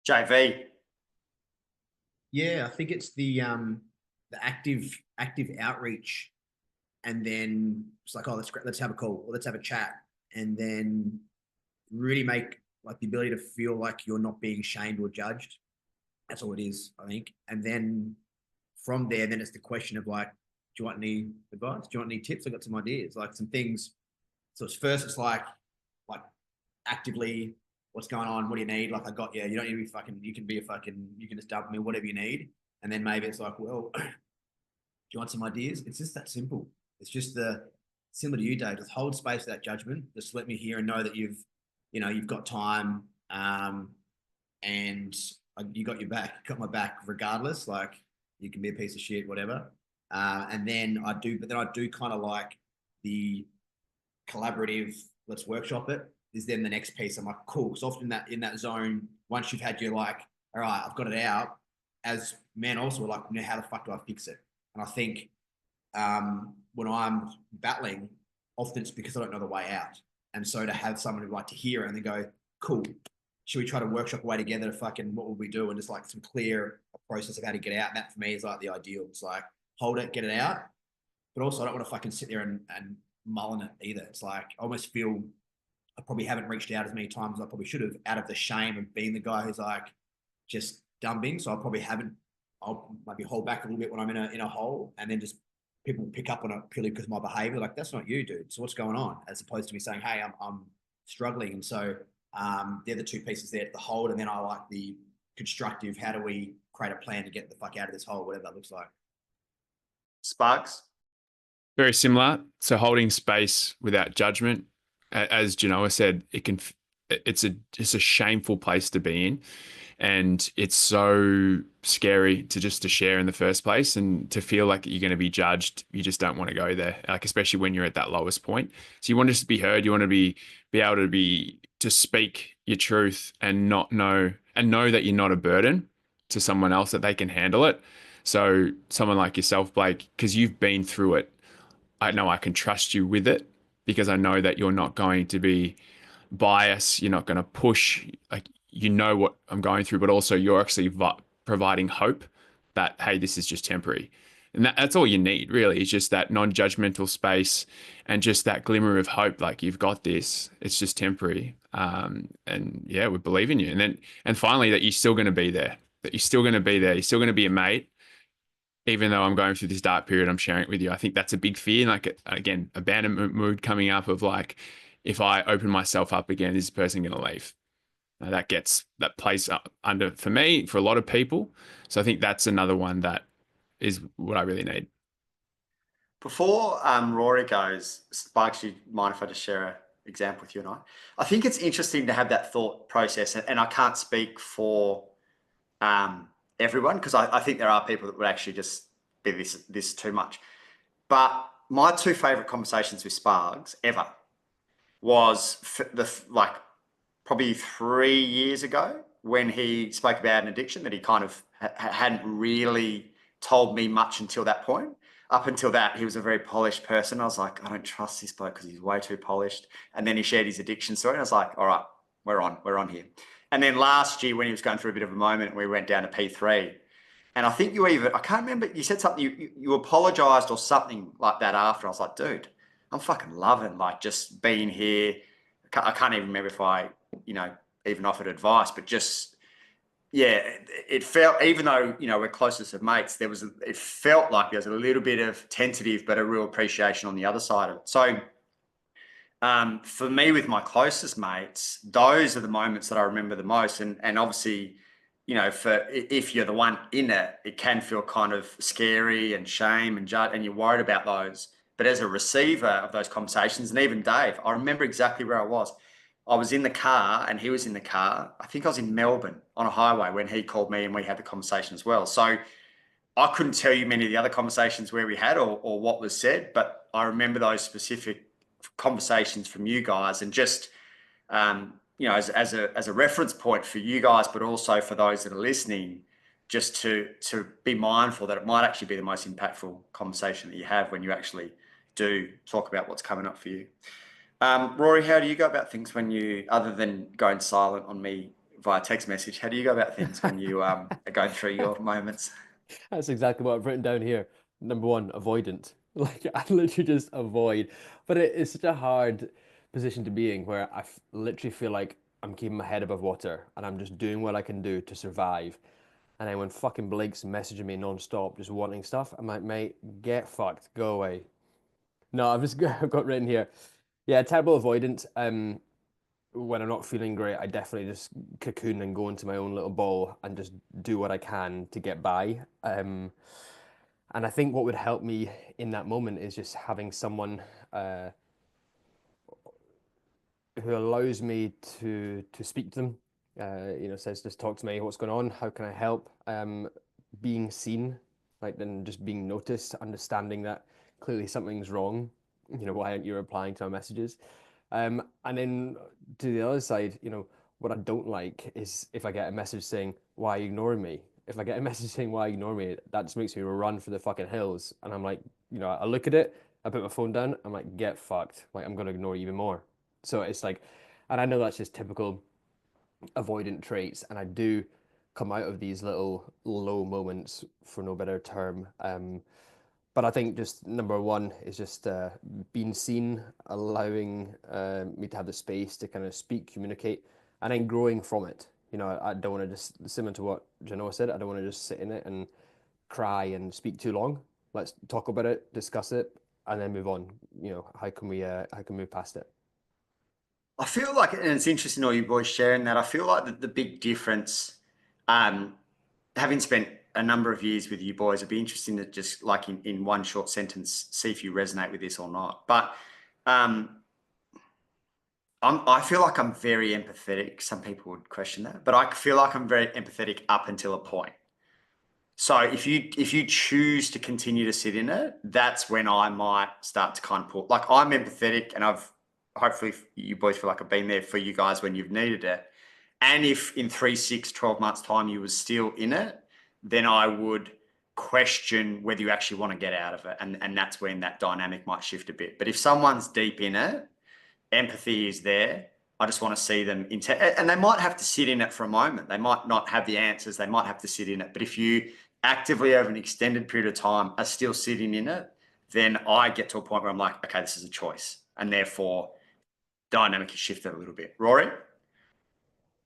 JV. Yeah, I think it's the active outreach, and then it's like, oh, let's have a call or let's have a chat, and then really make like the ability to feel like you're not being shamed or judged. That's all it is, I think. And then from there, then it's the question of like, do you want any advice? Do you want any tips? I got some ideas, like some things. So it's like actively, what's going on? What do you need? Like, I got you. You don't need to be fucking, you can just dump me, whatever you need. And then maybe it's like, well, do you want some ideas? It's just that simple. It's just similar to you, Dave. Just hold space for that judgment. Just let me hear and know that you've you've got time, and you got your back, got my back regardless. Like, you can be a piece of shit, whatever. And then I do kind of like the collaborative, let's workshop it, is then the next piece. I'm like, cool. Because often in that zone, once you've had your like, all right, I've got it out, as men also are like, how the fuck do I fix it? And I think when I'm battling, often it's because I don't know the way out. And so to have someone who like to hear it and then go, cool, should we try to workshop a way together to fucking, what would we do? And just like some clear process of how to get out. And that for me is like the ideal. It's like, hold it, get it out. But also I don't want to fucking sit there and mull in it either. It's like, I almost feel I probably haven't reached out as many times as I probably should have, out of the shame of being the guy who's like just dumping. So I probably haven't, I'll maybe hold back a little bit when I'm in a hole, and then just people pick up on it purely because of my behavior. Like, that's not you, dude. So what's going on? As opposed to me saying, hey, I'm struggling. And so they're the two pieces there, the hold, and then I like the constructive, how do we create a plan to get the fuck out of this hole, whatever that looks like. Sparks? Very similar. So holding space without judgment, as Janoah said, it's a shameful place to be in, and it's so scary to share in the first place, and to feel like you're going to be judged. You just don't want to go there, like, especially when you're at that lowest point. So you want to just be heard. You want to be able to speak your truth and know that you're not a burden to someone else, that they can handle it. So someone like yourself, Blake, because you've been through it, I know I can trust you with it, because I know that you're not going to be biased. You're not going to push, like, you know what I'm going through, but also you're actually providing hope that, hey, this is just temporary. And that's all you need, really, is just that non-judgmental space and just that glimmer of hope. Like, you've got this, it's just temporary. And yeah, we believe in you. And finally, that you're still going to be there, you're still going to be a mate. Even though I'm going through this dark period, I'm sharing it with you. I think that's a big fear. Like, again, abandonment mood coming up of like, if I open myself up again, is this person going to leave? That plays under for me, for a lot of people. So I think that's another one that is what I really need. Before Rory goes, Sparks, you mind if I just share an example with you and I? I think it's interesting to have that thought process, and I can't speak for everyone, because I think there are people that would actually just be this too much. But my two favourite conversations with Sparks ever was probably 3 years ago, when he spoke about an addiction that he kind of hadn't really told me much until that point. Up until that, he was a very polished person. I was like, I don't trust this bloke because he's way too polished. And then he shared his addiction story, and I was like, all right, we're on here. And then last year, when he was going through a bit of a moment, we went down to P3. And I think I can't remember, you said something, you apologized or something like that after. I was like, dude, I'm fucking loving like just being here. I can't even remember if I, even offered advice, but just, yeah, it felt, even though, we're closest of mates, it felt like there was a little bit of tentative, but a real appreciation on the other side of it. So for me, with my closest mates, those are the moments that I remember the most. And obviously, if you're the one in it, it can feel kind of scary and shame and judge, and you're worried about those. But as a receiver of those conversations, and even Dave, I remember exactly where I was. I was in the car and he was in the car. I think I was in Melbourne on a highway when he called me, and we had the conversation as well. So I couldn't tell you many of the other conversations where we had or what was said, but I remember those specific conversations from you guys, and just, as a reference point for you guys, but also for those that are listening, just to be mindful that it might actually be the most impactful conversation that you have when you actually do talk about what's coming up for you. Rory, how do you go about things when you, other than going silent on me via text message, how do you go about things when you are going through your moments? That's exactly what I've written down here. Number one, avoidant. Like, I literally just avoid. But it's such a hard position to be in, where I literally feel like I'm keeping my head above water and I'm just doing what I can do to survive. And then when fucking Blake's messaging me non-stop, just wanting stuff, I'm like, mate, get fucked, go away. No, I've got written here. Yeah, terrible avoidant. When I'm not feeling great, I definitely just cocoon and go into my own little ball and just do what I can to get by. And I think what would help me in that moment is just having someone who allows me to speak to them. Says, just talk to me, what's going on, how can I help? Being seen, like, then just being noticed, understanding that clearly something's wrong. Why aren't you replying to my messages? And then to the other side, what I don't like is if I get a message saying, why are you ignoring me? If I get a message saying, why are you ignoring me? That just makes me run for the fucking hills. And I'm like, I look at it, I put my phone down, I'm like, get fucked. Like, I'm going to ignore you even more. So it's like, and I know that's just typical avoidant traits. And I do come out of these little low moments, for no better term. But I think just number one is just being seen, allowing me to have the space to kind of speak, communicate, and then growing from it. I don't want to just, similar to what Janoah said, I don't want to just sit in it and cry and speak too long. Let's talk about it, discuss it, and then move on. How can we move past it? I feel like, and it's interesting all you boys sharing that, I feel like the big difference, having spent a number of years with you boys, it'd be interesting to just, like, in one short sentence, see if you resonate with this or not. But I feel like I'm very empathetic. Some people would question that, but I feel like I'm very empathetic up until a point. So if you choose to continue to sit in it, that's when I might start to kind of pull. Like, I'm empathetic, and hopefully you boys feel like I've been there for you guys when you've needed it. And if in 3, 6, 12 months time you were still in it, then I would question whether you actually want to get out of it. And that's when that dynamic might shift a bit. But if someone's deep in it, empathy is there. I just want to see them and they might have to sit in it for a moment. They might not have the answers. They might have to sit in it. But if you actively over an extended period of time are still sitting in it, then I get to a point where I'm like, okay, this is a choice. And therefore dynamic has shifted a little bit. Rory?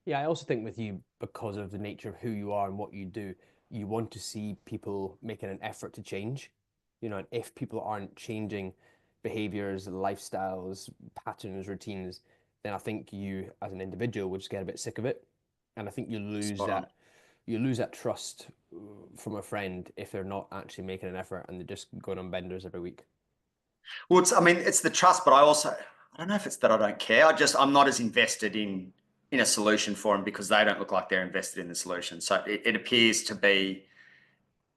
Yeah, I also think with you, because of the nature of who you are and what you do, you want to see people making an effort to change. And if people aren't changing behaviors, lifestyles, patterns, routines, then I think you as an individual would just get a bit sick of it. And I think you lose that trust from a friend if they're not actually making an effort and they're just going on benders every week. Well, it's the trust, but I don't know if it's that I don't care. I'm not as invested in a solution for them because they don't look like they're invested in the solution. So it appears to be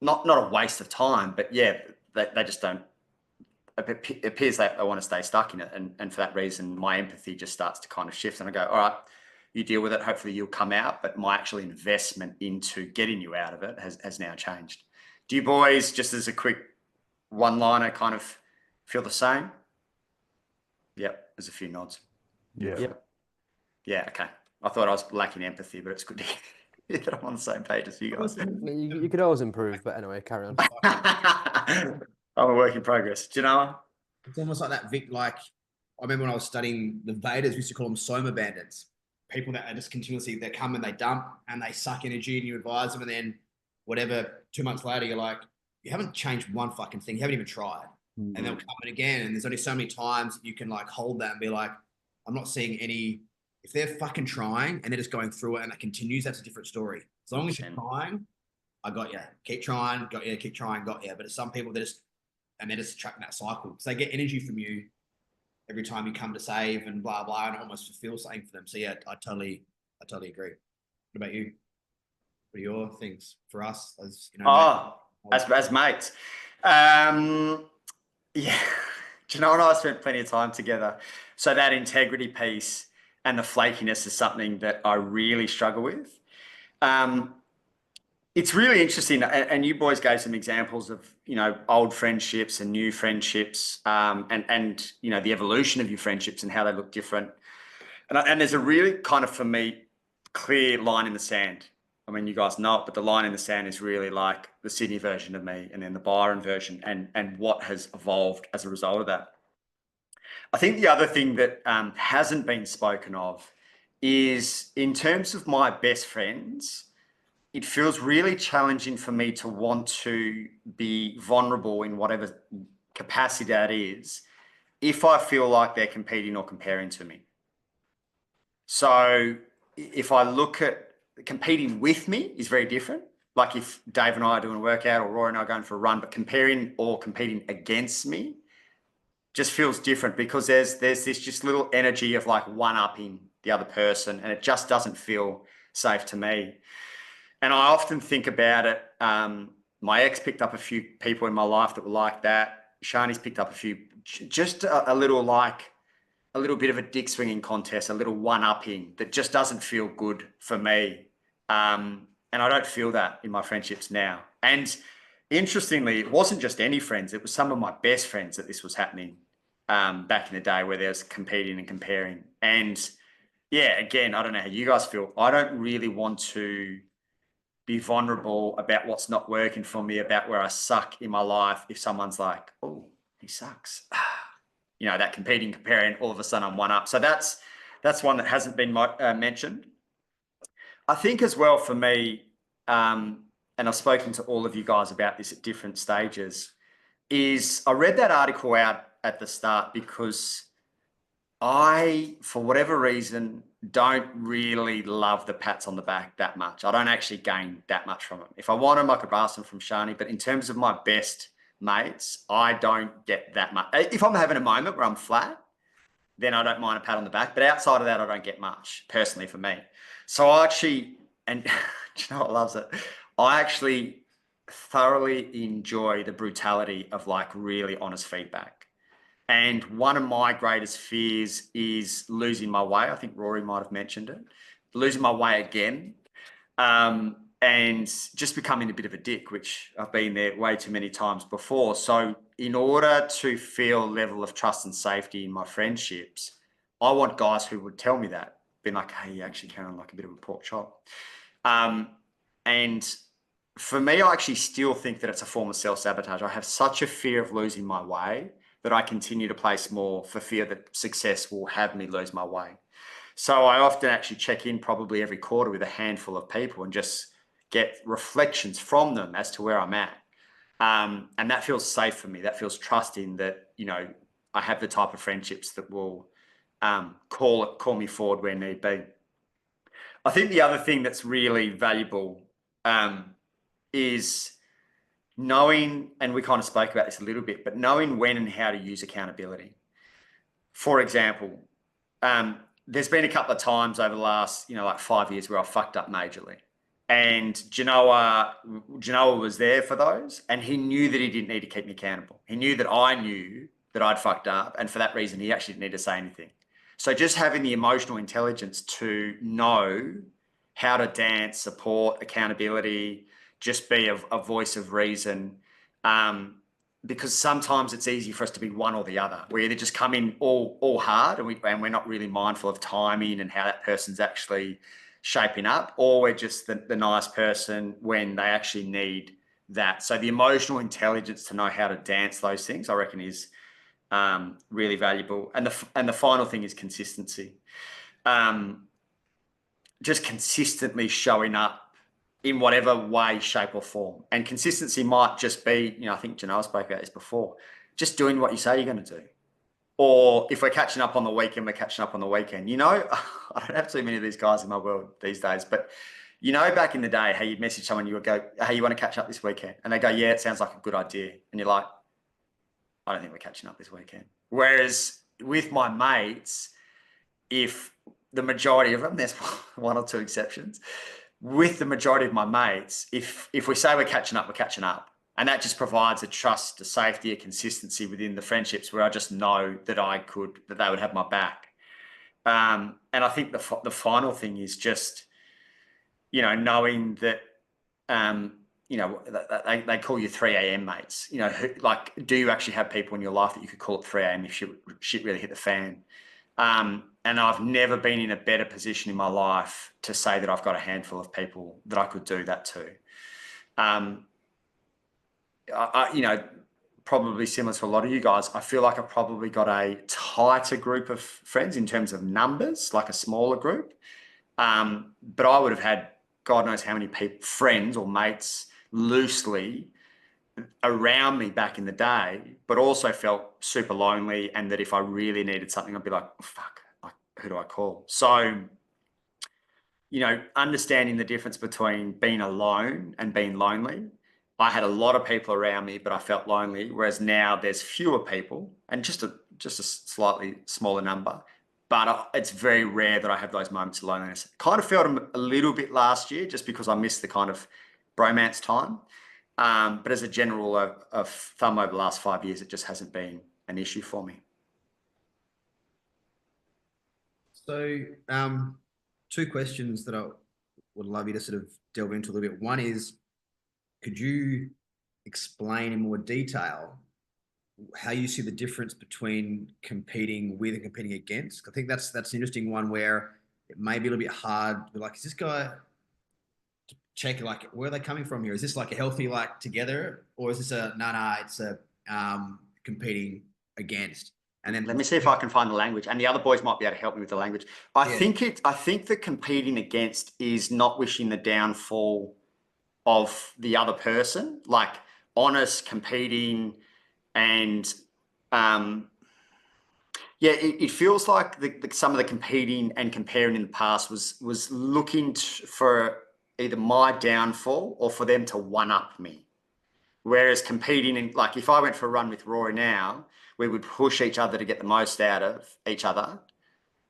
not a waste of time, but yeah, they just don't. It appears they want to stay stuck in it, and for that reason, my empathy just starts to kind of shift, and I go, all right, you deal with it. Hopefully, you'll come out. But my actual investment into getting you out of it has now changed. Do you boys, just as a quick one-liner, kind of feel the same? Yep, there's a few nods. Yeah. Yep. Yeah, okay. I thought I was lacking empathy, but it's good to hear that I'm on the same page as you guys. You could always improve, but anyway, carry on. I'm a work in progress. Do you know? It's almost like that, Vic. Like, I remember when I was studying the Vedas, we used to call them soma bandits. People that are just continuously, they come and they dump and they suck energy, and you advise them, and then whatever, 2 months later, you're like, you haven't changed one fucking thing. You haven't even tried. Mm-hmm. And they'll come in again. And there's only so many times you can, like, hold that and be like, I'm not seeing any. If they're fucking trying and they're just going through it and it continues, that's a different story. As long as you're trying, I got you. Keep trying, got you. Keep trying, got you. But it's some people that they're just trapping that cycle. So they get energy from you every time you come to save and blah, blah, and almost fulfill something for them. So yeah, I totally agree. What about you? What are your things for us as, as mates? Yeah. Janoah and I spent plenty of time together. So that integrity piece and the flakiness is something that I really struggle with. It's really interesting, and you boys gave some examples of, old friendships and new friendships, and the evolution of your friendships and how they look different. And there's a really kind of, for me, clear line in the sand. I mean, you guys know it, but the line in the sand is really like the Sydney version of me and then the Byron version and what has evolved as a result of that. I think the other thing that hasn't been spoken of is, in terms of my best friends, it feels really challenging for me to want to be vulnerable in whatever capacity that is, if I feel like they're competing or comparing to me. So if I look at competing with me is very different. Like if Dave and I are doing a workout or Rory and I are going for a run, but comparing or competing against me, just feels different because there's this just little energy of like one-upping the other person, and it just doesn't feel safe to me. And I often think about it. My ex picked up a few people in my life that were like that. Shani's picked up a few, just a little bit of a dick swinging contest, a little one-upping that just doesn't feel good for me. And I don't feel that in my friendships now. And interestingly, it wasn't just any friends. It was some of my best friends that this was happening back in the day, where there was competing and comparing. And yeah, again, I don't know how you guys feel. I don't really want to be vulnerable about what's not working for me, about where I suck in my life. If someone's like, oh, he sucks, that competing, comparing, all of a sudden I'm one up. So that's one that hasn't been mentioned. I think as well for me, and I've spoken to all of you guys about this at different stages, is I read that article out at the start because I, for whatever reason, don't really love the pats on the back that much. I don't actually gain that much from them. If I want them, I could ask them from Shani, but in terms of my best mates, I don't get that much. If I'm having a moment where I'm flat, then I don't mind a pat on the back. But outside of that, I don't get much, personally, for me. So I actually, and do you know what loves it? I actually thoroughly enjoy the brutality of like really honest feedback. And one of my greatest fears is losing my way. I think Rory might have mentioned it. Losing my way again. And just becoming a bit of a dick, which I've been there way too many times before. So in order to feel a level of trust and safety in my friendships, I want guys who would tell me that. Being like, hey, you actually carry on like a bit of a pork chop. And for me, I actually still think that it's a form of self-sabotage. I have such a fear of losing my way that I continue to play small for fear that success will have me lose my way. So I often actually check in probably every quarter with a handful of people and just get reflections from them as to where I'm at. And that feels safe for me. That feels trusting that, I have the type of friendships that will call me forward where need be. I think the other thing that's really valuable is knowing, and we kind of spoke about this a little bit, but knowing when and how to use accountability. For example, there's been a couple of times over the last, like 5 years where I've fucked up majorly. And Janoah was there for those, and he knew that he didn't need to keep me accountable. He knew that I knew that I'd fucked up, and for that reason, he actually didn't need to say anything. So just having the emotional intelligence to know how to dance, support, accountability, just be a voice of reason, because sometimes it's easy for us to be one or the other. We either just come in all hard and we're not really mindful of timing and how that person's actually shaping up, or we're just the nice person when they actually need that. So the emotional intelligence to know how to dance those things, I reckon, is really valuable. And the final thing is consistency. Just consistently showing up in whatever way, shape or form. And consistency might just be, I think Janoah spoke about this before, just doing what you say you're going to do. Or if we're catching up on the weekend, we're catching up on the weekend. I don't have too many of these guys in my world these days, but back in the day, how you'd message someone, you would go, hey, you want to catch up this weekend? And they go, yeah, it sounds like a good idea. And you're like, I don't think we're catching up this weekend. Whereas with my mates, if the majority of them, there's one or two exceptions, with the majority of my mates, if we say we're catching up, we're catching up. And that just provides a trust, a safety, a consistency within the friendships where I just know that they would have my back. And I think the final thing is just, knowing that, they call you 3 a.m. mates. Do you actually have people in your life that you could call at 3 a.m. if shit really hit the fan? And I've never been in a better position in my life to say that I've got a handful of people that I could do that to. Probably similar to a lot of you guys, I feel like I've probably got a tighter group of friends in terms of numbers, like a smaller group. But I would have had God knows how many friends or mates loosely around me back in the day, but also felt super lonely. And that if I really needed something, I'd be like, oh, fuck, who do I call? So, understanding the difference between being alone and being lonely, I had a lot of people around me, but I felt lonely. Whereas now there's fewer people and just a slightly smaller number. But it's very rare that I have those moments of loneliness. Kind of felt them a little bit last year just because I missed the kind of bromance time. But as a general of thumb over the last 5 years, it just hasn't been an issue for me. So, two questions that I would love you to sort of delve into a little bit. One is, could you explain in more detail how you see the difference between competing with and competing against? I think that's an interesting one where it may be a little bit hard. Like, is this guy to check, like, where are they coming from here? Is this like a healthy, like, together, or is this a it's a competing against? And then let me see if I can find the language, and the other boys might be able to help me with the language. I think the competing against is not wishing the downfall of the other person, like honest competing, and it feels like some of the competing and comparing in the past was looking for either my downfall or for them to one up me. Whereas competing in, like, if I went for a run with Rory now, we would push each other to get the most out of each other.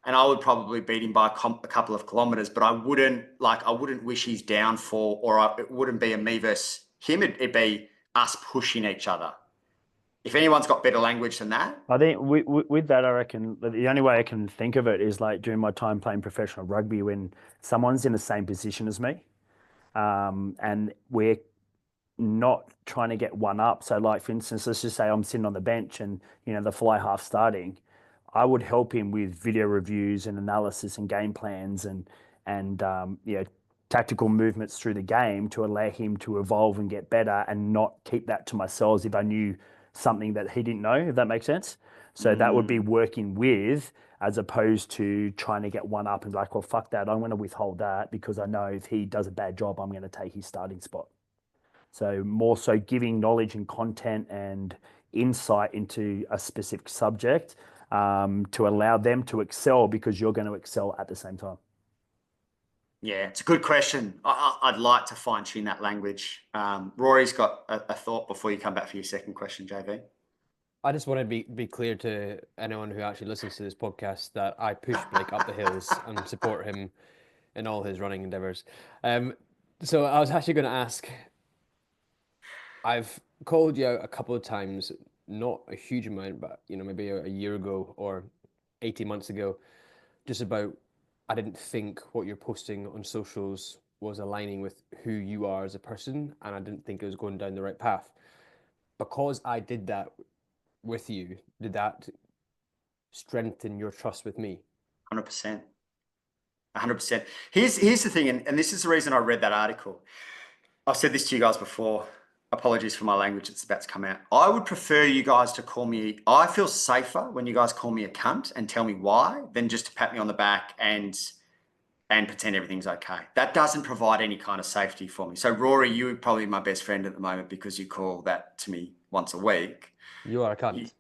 And I would probably beat him by a couple of kilometers, but I wouldn't wish his downfall, or it wouldn't be a me versus him. It'd be us pushing each other. If anyone's got better language than that. I think with that, I reckon the only way I can think of it is like during my time playing professional rugby, when someone's in the same position as me, and we're not trying to get one up. So, like, for instance, let's just say I'm sitting on the bench and, the fly half starting. I would help him with video reviews and analysis and game plans and tactical movements through the game to allow him to evolve and get better, and not keep that to myself as if I knew something that he didn't know, if that makes sense. So that would be working with, as opposed to trying to get one up and like, well, fuck that, I'm going to withhold that because I know if he does a bad job, I'm going to take his starting spot. So more so giving knowledge and content and insight into a specific subject to allow them to excel, because you're going to excel at the same time. Yeah, it's a good question. I'd like to fine tune that language. Rory's got a thought before you come back for your second question, JV. I just want to be clear to anyone who actually listens to this podcast that I push Blake up the hills and support him in all his running endeavors. So I was actually going to ask, I've called you out a couple of times, not a huge amount, but maybe a year ago or 18 months ago, just about, I didn't think what you're posting on socials was aligning with who you are as a person, and I didn't think it was going down the right path. Because I did that with you, did that strengthen your trust with me? 100%. 100%. Here's the thing, and this is the reason I read that article. I've said this to you guys before. Apologies for my language, it's about to come out. I would prefer you guys to call me, I feel safer when you guys call me a cunt and tell me why, than just to pat me on the back and pretend everything's okay. That doesn't provide any kind of safety for me. So Rory, you're probably my best friend at the moment because you call that to me once a week. You are a cunt.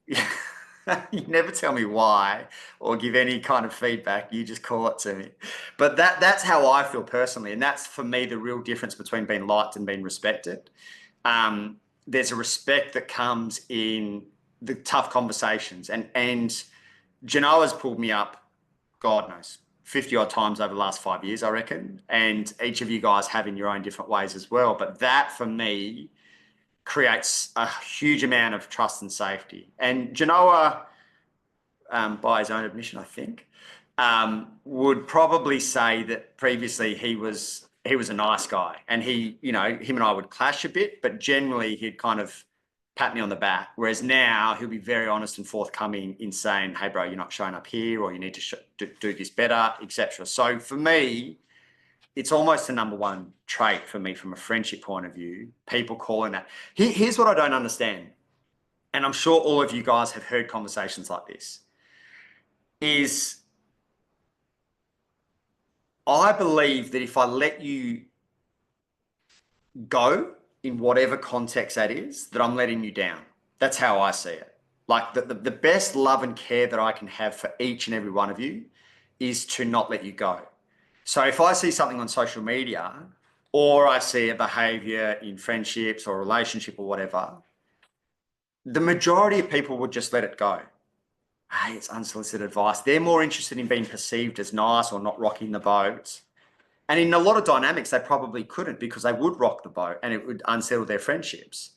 You never tell me why or give any kind of feedback. You just call it to me. But that's how I feel personally. And that's, for me, the real difference between being liked and being respected. There's a respect that comes in the tough conversations. And Janoah's pulled me up, God knows, 50 odd times over the last 5 years, I reckon. And each of you guys have in your own different ways as well. But that, for me, creates a huge amount of trust and safety. And Janoah, by his own admission, I think, would probably say that previously he was a nice guy, and him and I would clash a bit, but generally he'd kind of pat me on the back. Whereas now he'll be very honest and forthcoming in saying, hey bro, you're not showing up here, or you need to do this better, etc. So for me, it's almost the number one trait for me from a friendship point of view, people calling that. Here's what I don't understand, and I'm sure all of you guys have heard conversations like this, is I believe that if I let you go in whatever context that is, that I'm letting you down. That's how I see it. Like the best love and care that I can have for each and every one of you is to not let you go. So if I see something on social media or I see a behavior in friendships or relationship or whatever, the majority of people would just let it go. Hey, it's unsolicited advice. They're more interested in being perceived as nice or not rocking the boat. And in a lot of dynamics, they probably couldn't, because they would rock the boat and it would unsettle their friendships.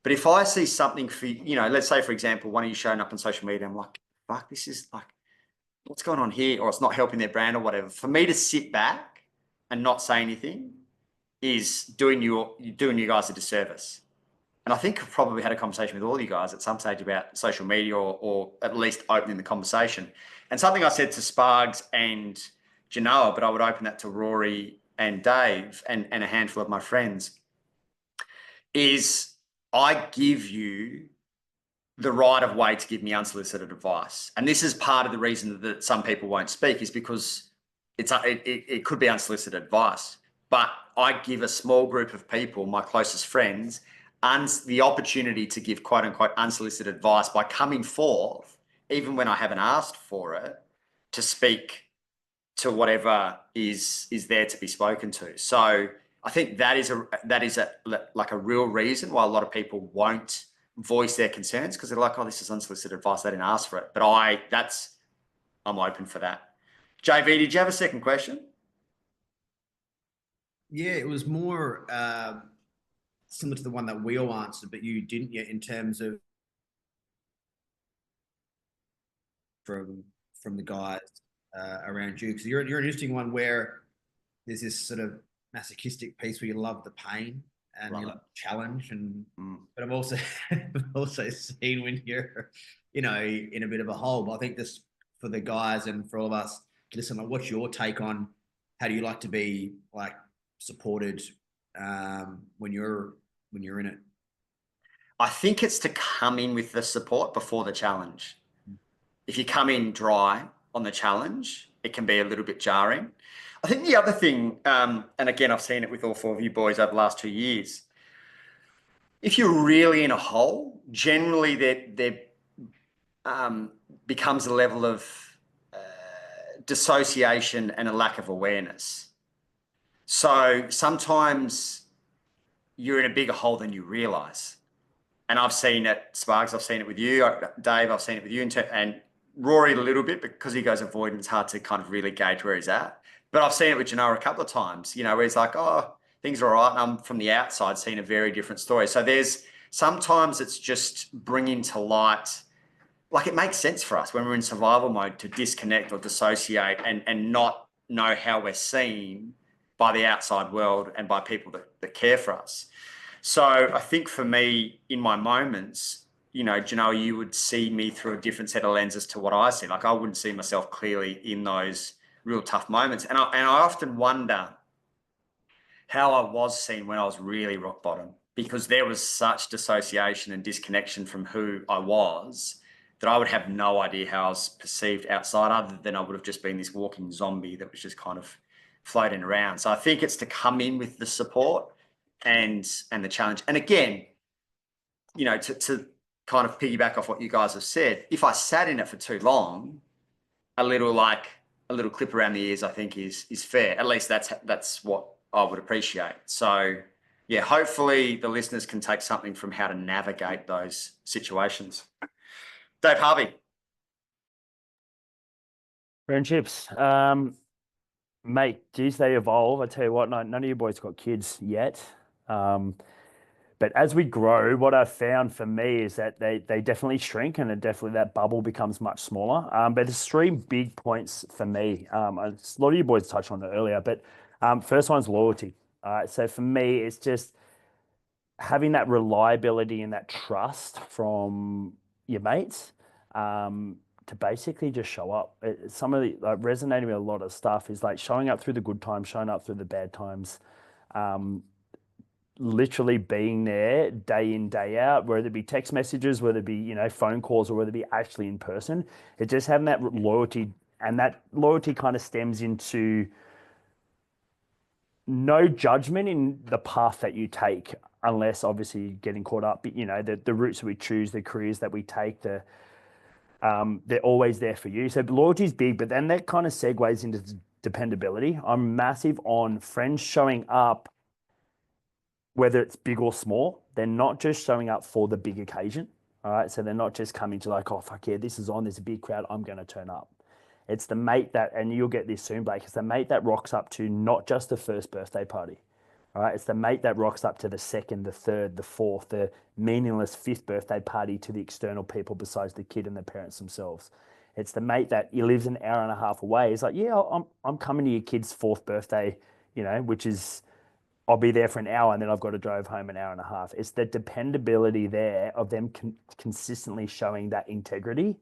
But if I see something for, let's say, for example, one of you showing up on social media, I'm like, fuck, this is like, what's going on here? Or it's not helping their brand or whatever. For me to sit back and not say anything is doing you guys a disservice. And I think I've probably had a conversation with all you guys at some stage about social media, or at least opening the conversation. And something I said to Spargs and Janoah, but I would open that to Rory and Dave and a handful of my friends, is I give you the right of way to give me unsolicited advice. And this is part of the reason that some people won't speak, is because it could be unsolicited advice. But I give a small group of people, my closest friends, the opportunity to give quote unquote unsolicited advice by coming forth, even when I haven't asked for it, to speak to whatever is there to be spoken to. So I think that is a real reason why a lot of people won't voice their concerns, because they're like, oh, this is unsolicited advice, they didn't ask for it. But I'm open for that. JV, did you have a second question? Yeah, it was more similar to the one that we all answered, but you didn't yet, in terms of from the guys around you, because you're an interesting one where there's this sort of masochistic piece where you love the pain and you love the challenge, but I've also seen when you're in a bit of a hole. But I think this, for the guys and for all of us to listen, like, what's your take on how do you like to be like supported when you're in it? I think it's to come in with the support before the challenge. If you come in dry on the challenge, it can be a little bit jarring. I think the other thing, and again, I've seen it with all four of you boys over the last 2 years, if you're really in a hole, generally there becomes a level of dissociation and a lack of awareness. So sometimes you're in a bigger hole than you realise. And I've seen it, Sparks, I've seen it with you, Dave, I've seen it with you, and Rory a little bit, because he goes avoidant, it's hard to kind of really gauge where he's at. But I've seen it with Janoah a couple of times, where he's like, oh, things are all right. And I'm from the outside seeing a very different story. So sometimes it's just bringing to light, like, it makes sense for us when we're in survival mode to disconnect or dissociate and not know how we're seen by the outside world and by people that care for us. So I think for me, in my moments, Janoah, you would see me through a different set of lenses to what I see. Like, I wouldn't see myself clearly in those real tough moments. And I often wonder how I was seen when I was really rock bottom, because there was such dissociation and disconnection from who I was that I would have no idea how I was perceived outside, other than I would have just been this walking zombie that was just kind of floating around. So I think it's to come in with the support and the challenge. And again, to kind of piggyback off what you guys have said, if I sat in it for too long, a little clip around the ears, I think is fair. At least that's what I would appreciate. So yeah, hopefully the listeners can take something from how to navigate those situations. Dave, Harvey. Friendships. Mate, geez, they evolve. I tell you what, none of you boys got kids yet. But as we grow, what I've found for me is that they definitely shrink, and definitely that bubble becomes much smaller. But there's 3 big points for me. A lot of you boys touched on it earlier, but first one's loyalty. So for me, it's just having that reliability and that trust from your mates to basically just show up. Some of the resonating with a lot of stuff is like showing up through the good times, showing up through the bad times. Literally being there day in, day out, whether it be text messages, whether it be, phone calls, or whether it be actually in person. It's just having that loyalty, and that loyalty kind of stems into no judgment in the path that you take, unless obviously getting caught up, the routes that we choose, the careers that we take, they're always there for you. So loyalty is big, but then that kind of segues into dependability. I'm massive on friends showing up, whether it's big or small. They're not just showing up for the big occasion. All right. So they're not just coming to like, oh, fuck yeah, this is on, there's a big crowd, I'm going to turn up. It's the mate that, and you'll get this soon, Blake, it's the mate that rocks up to not just the first birthday party. All right. It's the mate that rocks up to the second, the third, the fourth, the meaningless fifth birthday party to the external people besides the kid and the parents themselves. It's the mate that he lives an hour and a half away. It's like, yeah, I'm coming to your kid's fourth birthday, which is, I'll be there for an hour and then I've got to drive home an hour and a half. It's the dependability there of them consistently showing that integrity.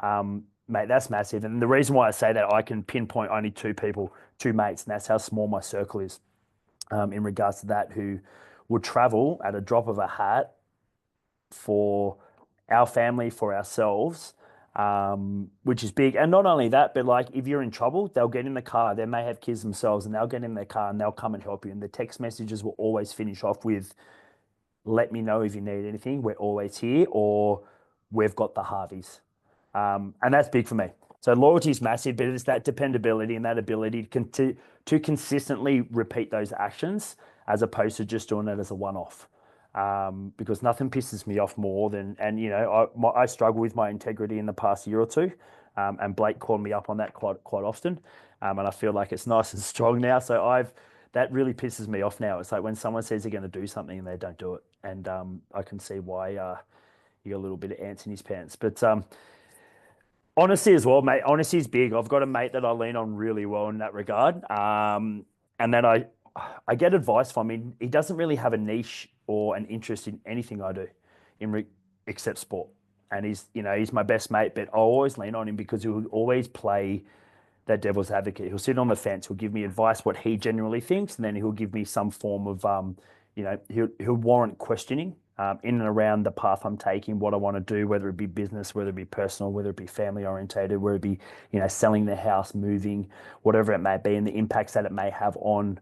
Mate, that's massive. And the reason why I say that, I can pinpoint only two people, two mates, and that's how small my circle is in regards to that, who would travel at a drop of a hat for our family, for ourselves, which is big. And not only that, but like if you're in trouble, they'll get in the car. They may have kids themselves and they'll get in their car and they'll come and help you. And the text messages will always finish off with, let me know if you need anything. We're always here, or we've got the Harveys. And that's big for me. So loyalty is massive, but it's that dependability and that ability to consistently repeat those actions as opposed to just doing it as a one-off. Because nothing pisses me off more than, and I struggle with my integrity in the past year or two, and Blake called me up on that quite often, and I feel like it's nice and strong now. So that really pisses me off now. It's like when someone says they're going to do something and they don't do it, and I can see why you got a little bit of ants in his pants. But honesty as well, mate. Honesty is big. I've got a mate that I lean on really well in that regard, and then I get advice from him. He doesn't really have a niche or an interest in anything I do, except sport. And he's my best mate, but I always lean on him because he'll always play that devil's advocate. He'll sit on the fence. He'll give me advice, what he genuinely thinks, and then he'll give me some form of, he'll warrant questioning in and around the path I'm taking, what I want to do, whether it be business, whether it be personal, whether it be family orientated, whether it be, selling the house, moving, whatever it may be, and the impacts that it may have on,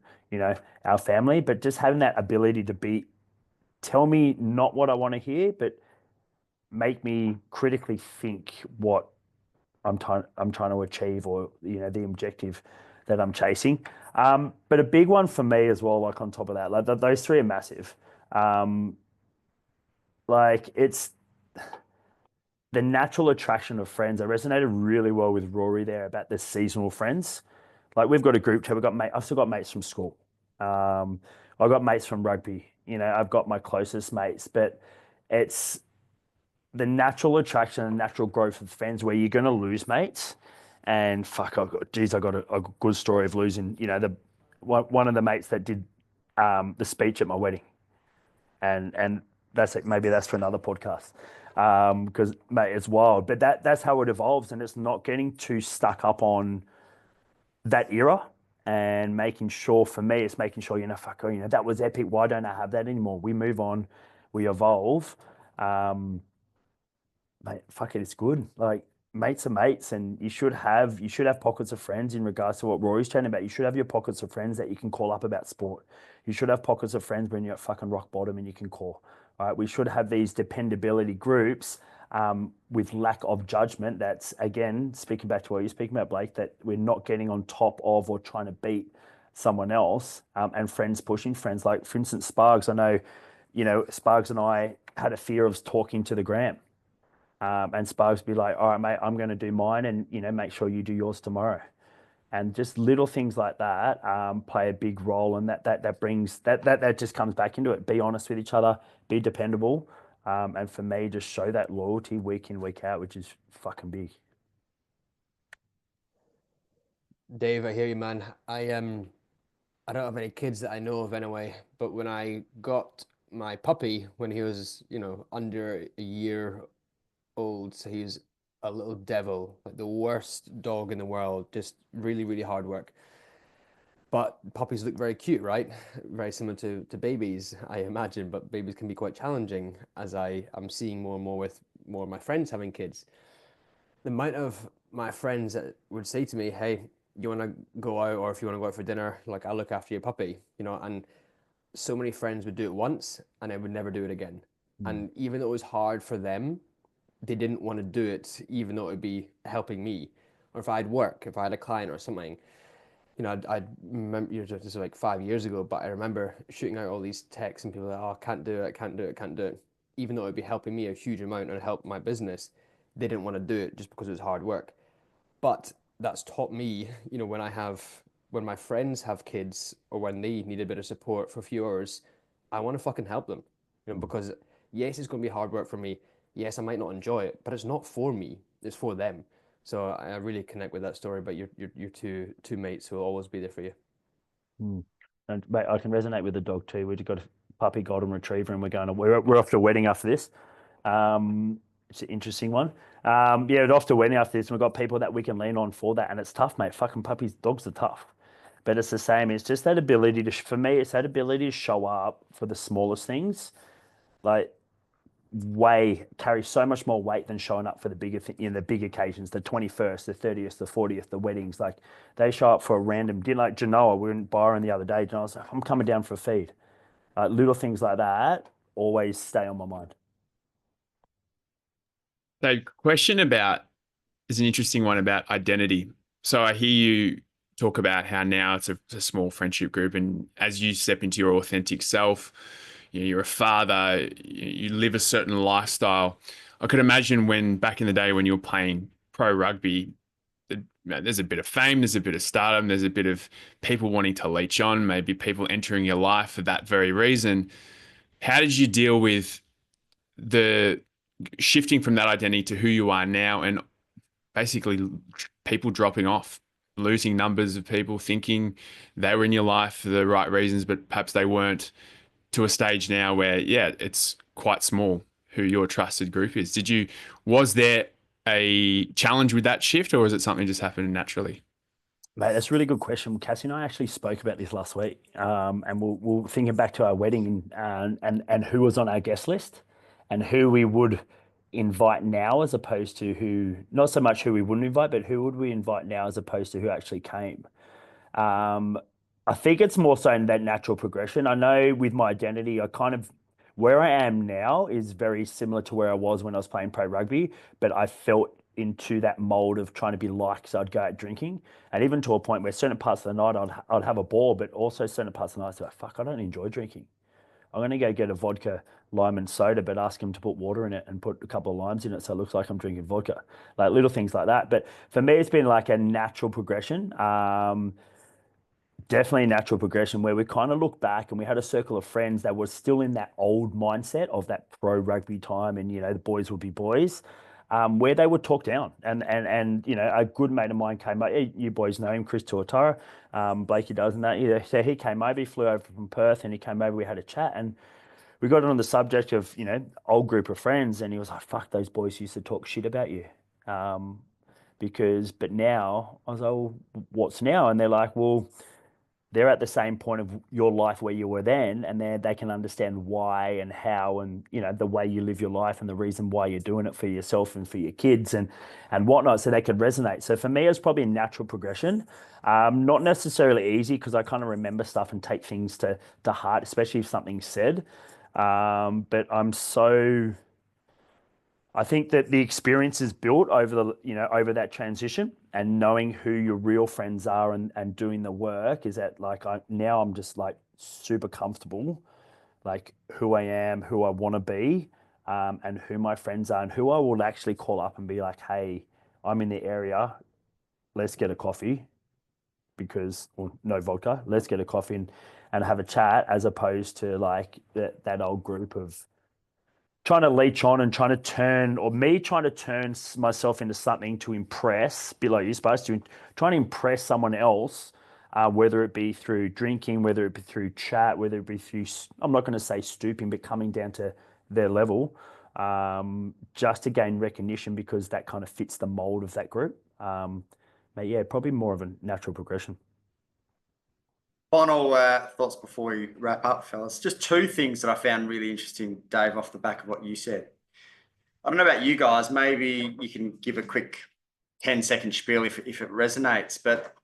our family. But just having that ability to tell me not what I want to hear, but make me critically think what I'm trying to achieve, or the objective that I'm chasing. But a big one for me as well, like on top of that, like those three are massive. Like it's the natural attraction of friends. I resonated really well with Rory there about the seasonal friends. Like we've got a group chat. I've still got mates from school. I've got mates from rugby. I've got my closest mates, but it's the natural attraction and natural growth of friends where you're going to lose mates. And fuck, I got a good story of losing, one of the mates that did the speech at my wedding. And that's it. Maybe that's for another podcast. Because mate, it's wild, but that's how it evolves. And it's not getting too stuck up on that era, and making sure, for me, it's making sure, fuck, that was epic. Why don't I have that anymore? We move on, we evolve. Mate, fuck it, it's good. Like mates are mates, and you should have pockets of friends. In regards to what Rory's chatting about, you should have your pockets of friends that you can call up about sport. You should have pockets of friends when you're at fucking rock bottom and you can call. All right, we should have these dependability groups with lack of judgment. That's, again, speaking back to what you're speaking about, Blake, that we're not getting on top of or trying to beat someone else, and friends pushing friends. Like, for instance, Spargs. I know, Spargs and I had a fear of talking to the gram. And Sparks be like, all right, mate, I'm going to do mine, and, make sure you do yours tomorrow. And just little things like that play a big role. And that brings, that just comes back into it. Be honest with each other, be dependable. And for me, just show that loyalty week in, week out, which is fucking big. Dave, I hear you, man. I don't have any kids that I know of anyway, but when I got my puppy when he was, under a year old, so he's a little devil, like the worst dog in the world, just really, really hard work. But puppies look very cute, right? Very similar to babies, I imagine, but babies can be quite challenging, as I'm seeing more and more with more of my friends having kids. The amount of my friends that would say to me, hey, you want to go out, or if you want to go out for dinner, like, I'll look after your puppy, and so many friends would do it once and they would never do it again. And even though it was hard for them, they didn't want to do it, even though it would be helping me. Or if I had work, if I had a client or something, I remember, this was like 5 years ago, but I remember shooting out all these texts and people like, oh, I can't do it, can't do it, can't do it. Even though it would be helping me a huge amount and help my business, they didn't want to do it just because it was hard work. But that's taught me, when my friends have kids or when they need a bit of support for a few hours, I want to fucking help them. Because yes, it's going to be hard work for me. Yes, I might not enjoy it, but it's not for me. It's for them. So I really connect with that story about your two mates who will always be there for you. And mate, I can resonate with the dog too. We've got a puppy golden retriever, and we're off to a wedding after this. It's an interesting one. Yeah, we're off to a wedding after this, and we've got people that we can lean on for that, and it's tough, mate. Fucking puppies, dogs are tough, but it's the same. It's just that ability for me, it's that ability to show up for the smallest things, like carry so much more weight than showing up for the the big occasions, the 21st, the 30th, the 40th, the weddings. Like they show up for a random dinner. Like Janoah, we were in Byron the other day. Janoah was like, I'm coming down for a feed. Little things like that always stay on my mind. The question is an interesting one about identity. So I hear you talk about how now it's a small friendship group, and as you step into your authentic self, you're a father, you live a certain lifestyle. I could imagine back in the day when you were playing pro rugby, there's a bit of fame, there's a bit of stardom, there's a bit of people wanting to leech on, maybe people entering your life for that very reason. How did you deal with the shifting from that identity to who you are now, and basically people dropping off, losing numbers of people thinking they were in your life for the right reasons, but perhaps they weren't, to a stage now where, yeah, it's quite small who your trusted group is. Was there a challenge with that shift, or was it something just happened naturally? Mate, that's a really good question. Cassie and I actually spoke about this last week, and we'll thinking back to our wedding and who was on our guest list, and who we would invite now as opposed to not so much who we wouldn't invite, but who would we invite now as opposed to who actually came. I think it's more so in that natural progression. I know with my identity, where I am now is very similar to where I was when I was playing pro rugby, but I felt into that mold of trying to be like, so I'd go out drinking, and even to a point where certain parts of the night I'd have a ball, but also certain parts of the night I'd be like, fuck, I don't enjoy drinking. I'm going to go get a vodka lime and soda, but ask him to put water in it and put a couple of limes in it so it looks like I'm drinking vodka. Like little things like that. But for me, it's been like a natural progression. Definitely a natural progression where we kind of look back and we had a circle of friends that was still in that old mindset of that pro rugby time, and the boys would be boys, where they would talk down, and a good mate of mine came over. You boys know him, Chris Tuatara, Blakey does, and that. So he came over, he flew over from Perth, and he came over. We had a chat, and we got on the subject of old group of friends, and he was like, "Fuck, those boys used to talk shit about you." But now I was like, well, what's now? And they're like, well, they're at the same point of your life where you were then, and they can understand why and how, and the way you live your life and the reason why you're doing it for yourself and for your kids and whatnot, so they could resonate. So for me, it's probably a natural progression, not necessarily easy, because I kind of remember stuff and take things to heart, especially if something's said. But I think that the experience is built over that transition, and knowing who your real friends are and doing the work is that, like, I'm just like super comfortable, like who I am, who I want to be, and who my friends are, and who I will actually call up and be like, hey, I'm in the area, let's get a coffee, or no vodka, let's get a coffee and have a chat, as opposed to like that old group of trying to leech on and trying to turn myself into something to impress, be like you're supposed to, trying to impress someone else, whether it be through drinking, whether it be through chat, whether it be through, I'm not going to say stooping, but coming down to their level, just to gain recognition, because that kind of fits the mold of that group. But yeah, probably more of a natural progression. Final thoughts before we wrap up, fellas. Just two things that I found really interesting, Dave, off the back of what you said. I don't know about you guys. Maybe you can give a quick 10-second spiel if it resonates. But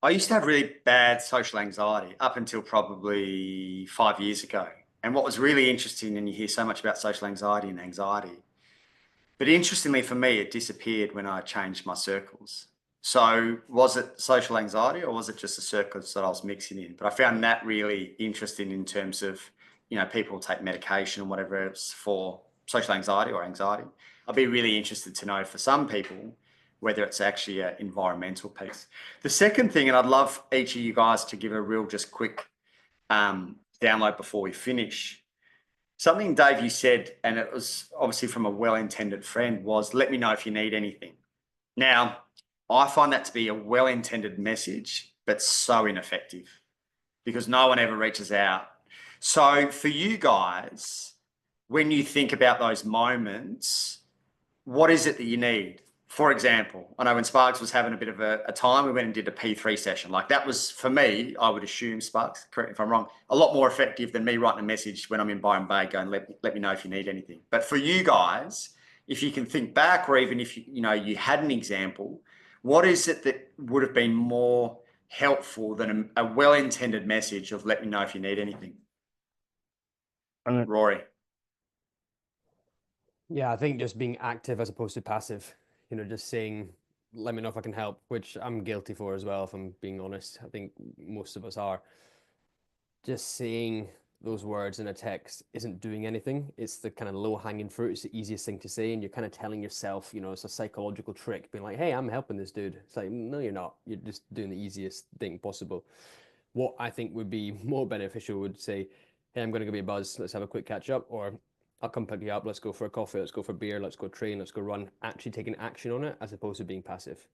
I used to have really bad social anxiety up until probably 5 years ago. And what was really interesting, and you hear so much about social anxiety and anxiety, but interestingly for me, it disappeared when I changed my circles. So was it social anxiety or was it just the circles that I was mixing in? But I found that really interesting in terms of, people take medication and whatever it's for social anxiety or anxiety. I'd be really interested to know for some people whether it's actually an environmental piece. The second thing, and I'd love each of you guys to give a real just quick download before we finish. Something, Dave, you said, and it was obviously from a well-intended friend, was let me know if you need anything. Now, I find that to be a well-intended message, but so ineffective because no one ever reaches out. So for you guys, when you think about those moments, what is it that you need? For example, I know when Sparks was having a bit of a time, we went and did a P3 session. Like that was, for me, I would assume, Sparks, correct me if I'm wrong, a lot more effective than me writing a message when I'm in Byron Bay going, let me know if you need anything. But for you guys, if you can think back, or even if you had an example, what is it that would have been more helpful than a well-intended message of let me know if you need anything? Rory. Yeah, I think just being active as opposed to passive, just saying, let me know if I can help, which I'm guilty for as well, if I'm being honest. I think most of us are. Just saying those words in a text isn't doing anything. It's the kind of low-hanging fruit. It's the easiest thing to say, and you're kind of telling yourself, it's a psychological trick, being like, hey, I'm helping this dude. It's like, no, you're not. You're just doing the easiest thing possible. What I think would be more beneficial would say, hey, I'm going to give you a buzz. Let's have a quick catch up, or I'll come pick you up. Let's go for a coffee. Let's go for beer. Let's go train. Let's go run. Actually taking action on it as opposed to being passive.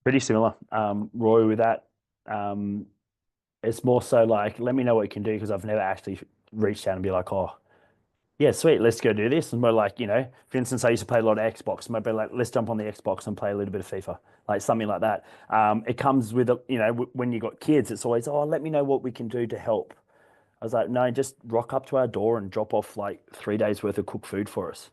Pretty similar, Roy, with that. It's more so like, let me know what you can do, because I've never actually reached out and be like, oh, yeah, sweet, let's go do this. And we're like, for instance, I used to play a lot of Xbox. Maybe like, let's jump on the Xbox and play a little bit of FIFA, like something like that. It comes with, when you got kids, it's always, oh, let me know what we can do to help. I was like, no, just rock up to our door and drop off like 3 days worth of cooked food for us.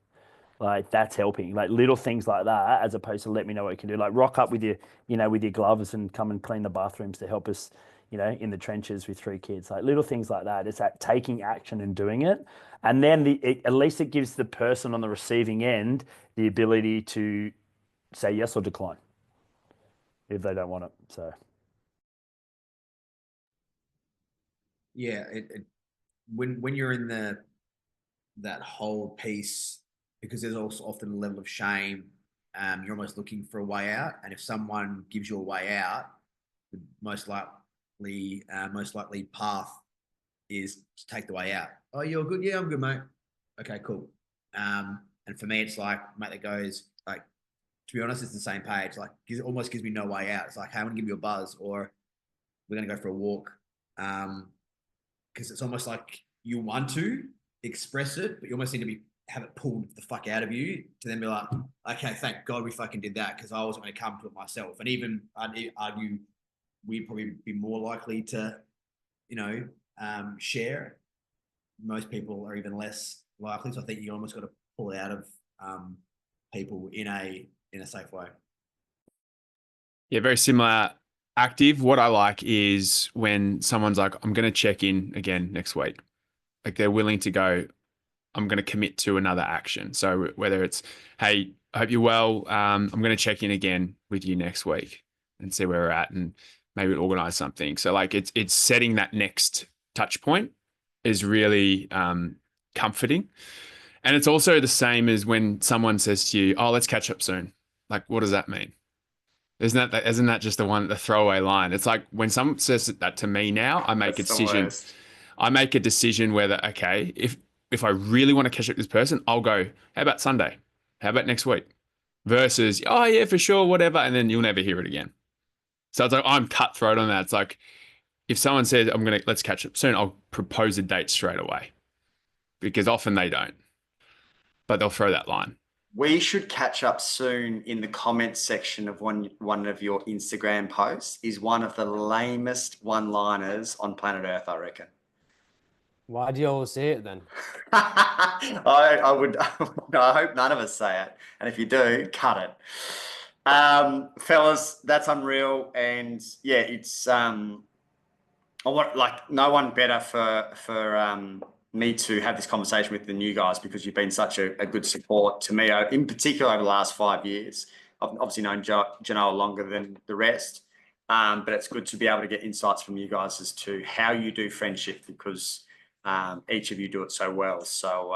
Like that's helping, like little things like that, as opposed to let me know what you can do. Like rock up with your, with your gloves and come and clean the bathrooms to help us, in the trenches with 3 kids. Like little things like that. It's that taking action and doing it, and then at least it gives the person on the receiving end the ability to say yes or decline if they don't want it. So yeah, when you're in that whole piece, because there's also often a level of shame, you're almost looking for a way out, and if someone gives you a way out, the most likely path is to take the way out. Oh, you're good? Yeah, I'm good, mate. Okay, cool. And for me, it's like, mate, that goes like, to be honest, it's the same page. Like, it almost gives me no way out. It's like, hey, I'm gonna give you a buzz, or we're gonna go for a walk. Because it's almost like you want to express it, but you almost need to have it pulled the fuck out of you to then be like, okay, thank God we fucking did that, because I wasn't going to come to it myself. And even I'd argue we'd probably be more likely to, share. Most people are even less likely. So I think you almost got to pull it out of people in a safe way. Yeah, very similar. Active. What I like is when someone's like, I'm going to check in again next week. Like they're willing to go, I'm going to commit to another action. So whether it's, hey, I hope you're well. I'm going to check in again with you next week and see where we're at, and maybe organize something. So like it's setting that next touch point is really comforting. And it's also the same as when someone says to you, oh, let's catch up soon. Like, what does that mean? Isn't that just the throwaway line? It's like when someone says that to me now, I make a decision. I make a decision whether, okay, if I really want to catch up with this person, I'll go, how about Sunday? How about next week? Versus, oh yeah, for sure, whatever. And then you'll never hear it again. So it's like, I'm cutthroat on that. It's like, if someone says, let's catch up soon, I'll propose a date straight away, because often they don't, but they'll throw that line. We should catch up soon in the comments section of one of your Instagram posts is one of the lamest one-liners on planet Earth, I reckon. Why do you always say it then? I hope none of us say it. And if you do, cut it. Fellas, that's unreal. And yeah, it's no one better for me to have this conversation with the new guys because you've been such a good support to me, in particular over the last 5 years. I've obviously known Janoah longer than the rest, but it's good to be able to get insights from you guys as to how you do friendship because each of you do it so well. So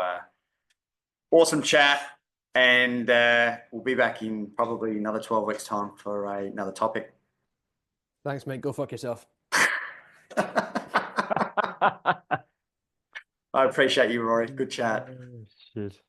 awesome chat, and we'll be back in probably another 12 weeks' time for another topic. Thanks, mate. Go fuck yourself. I appreciate you, Rory. Good chat. Shit.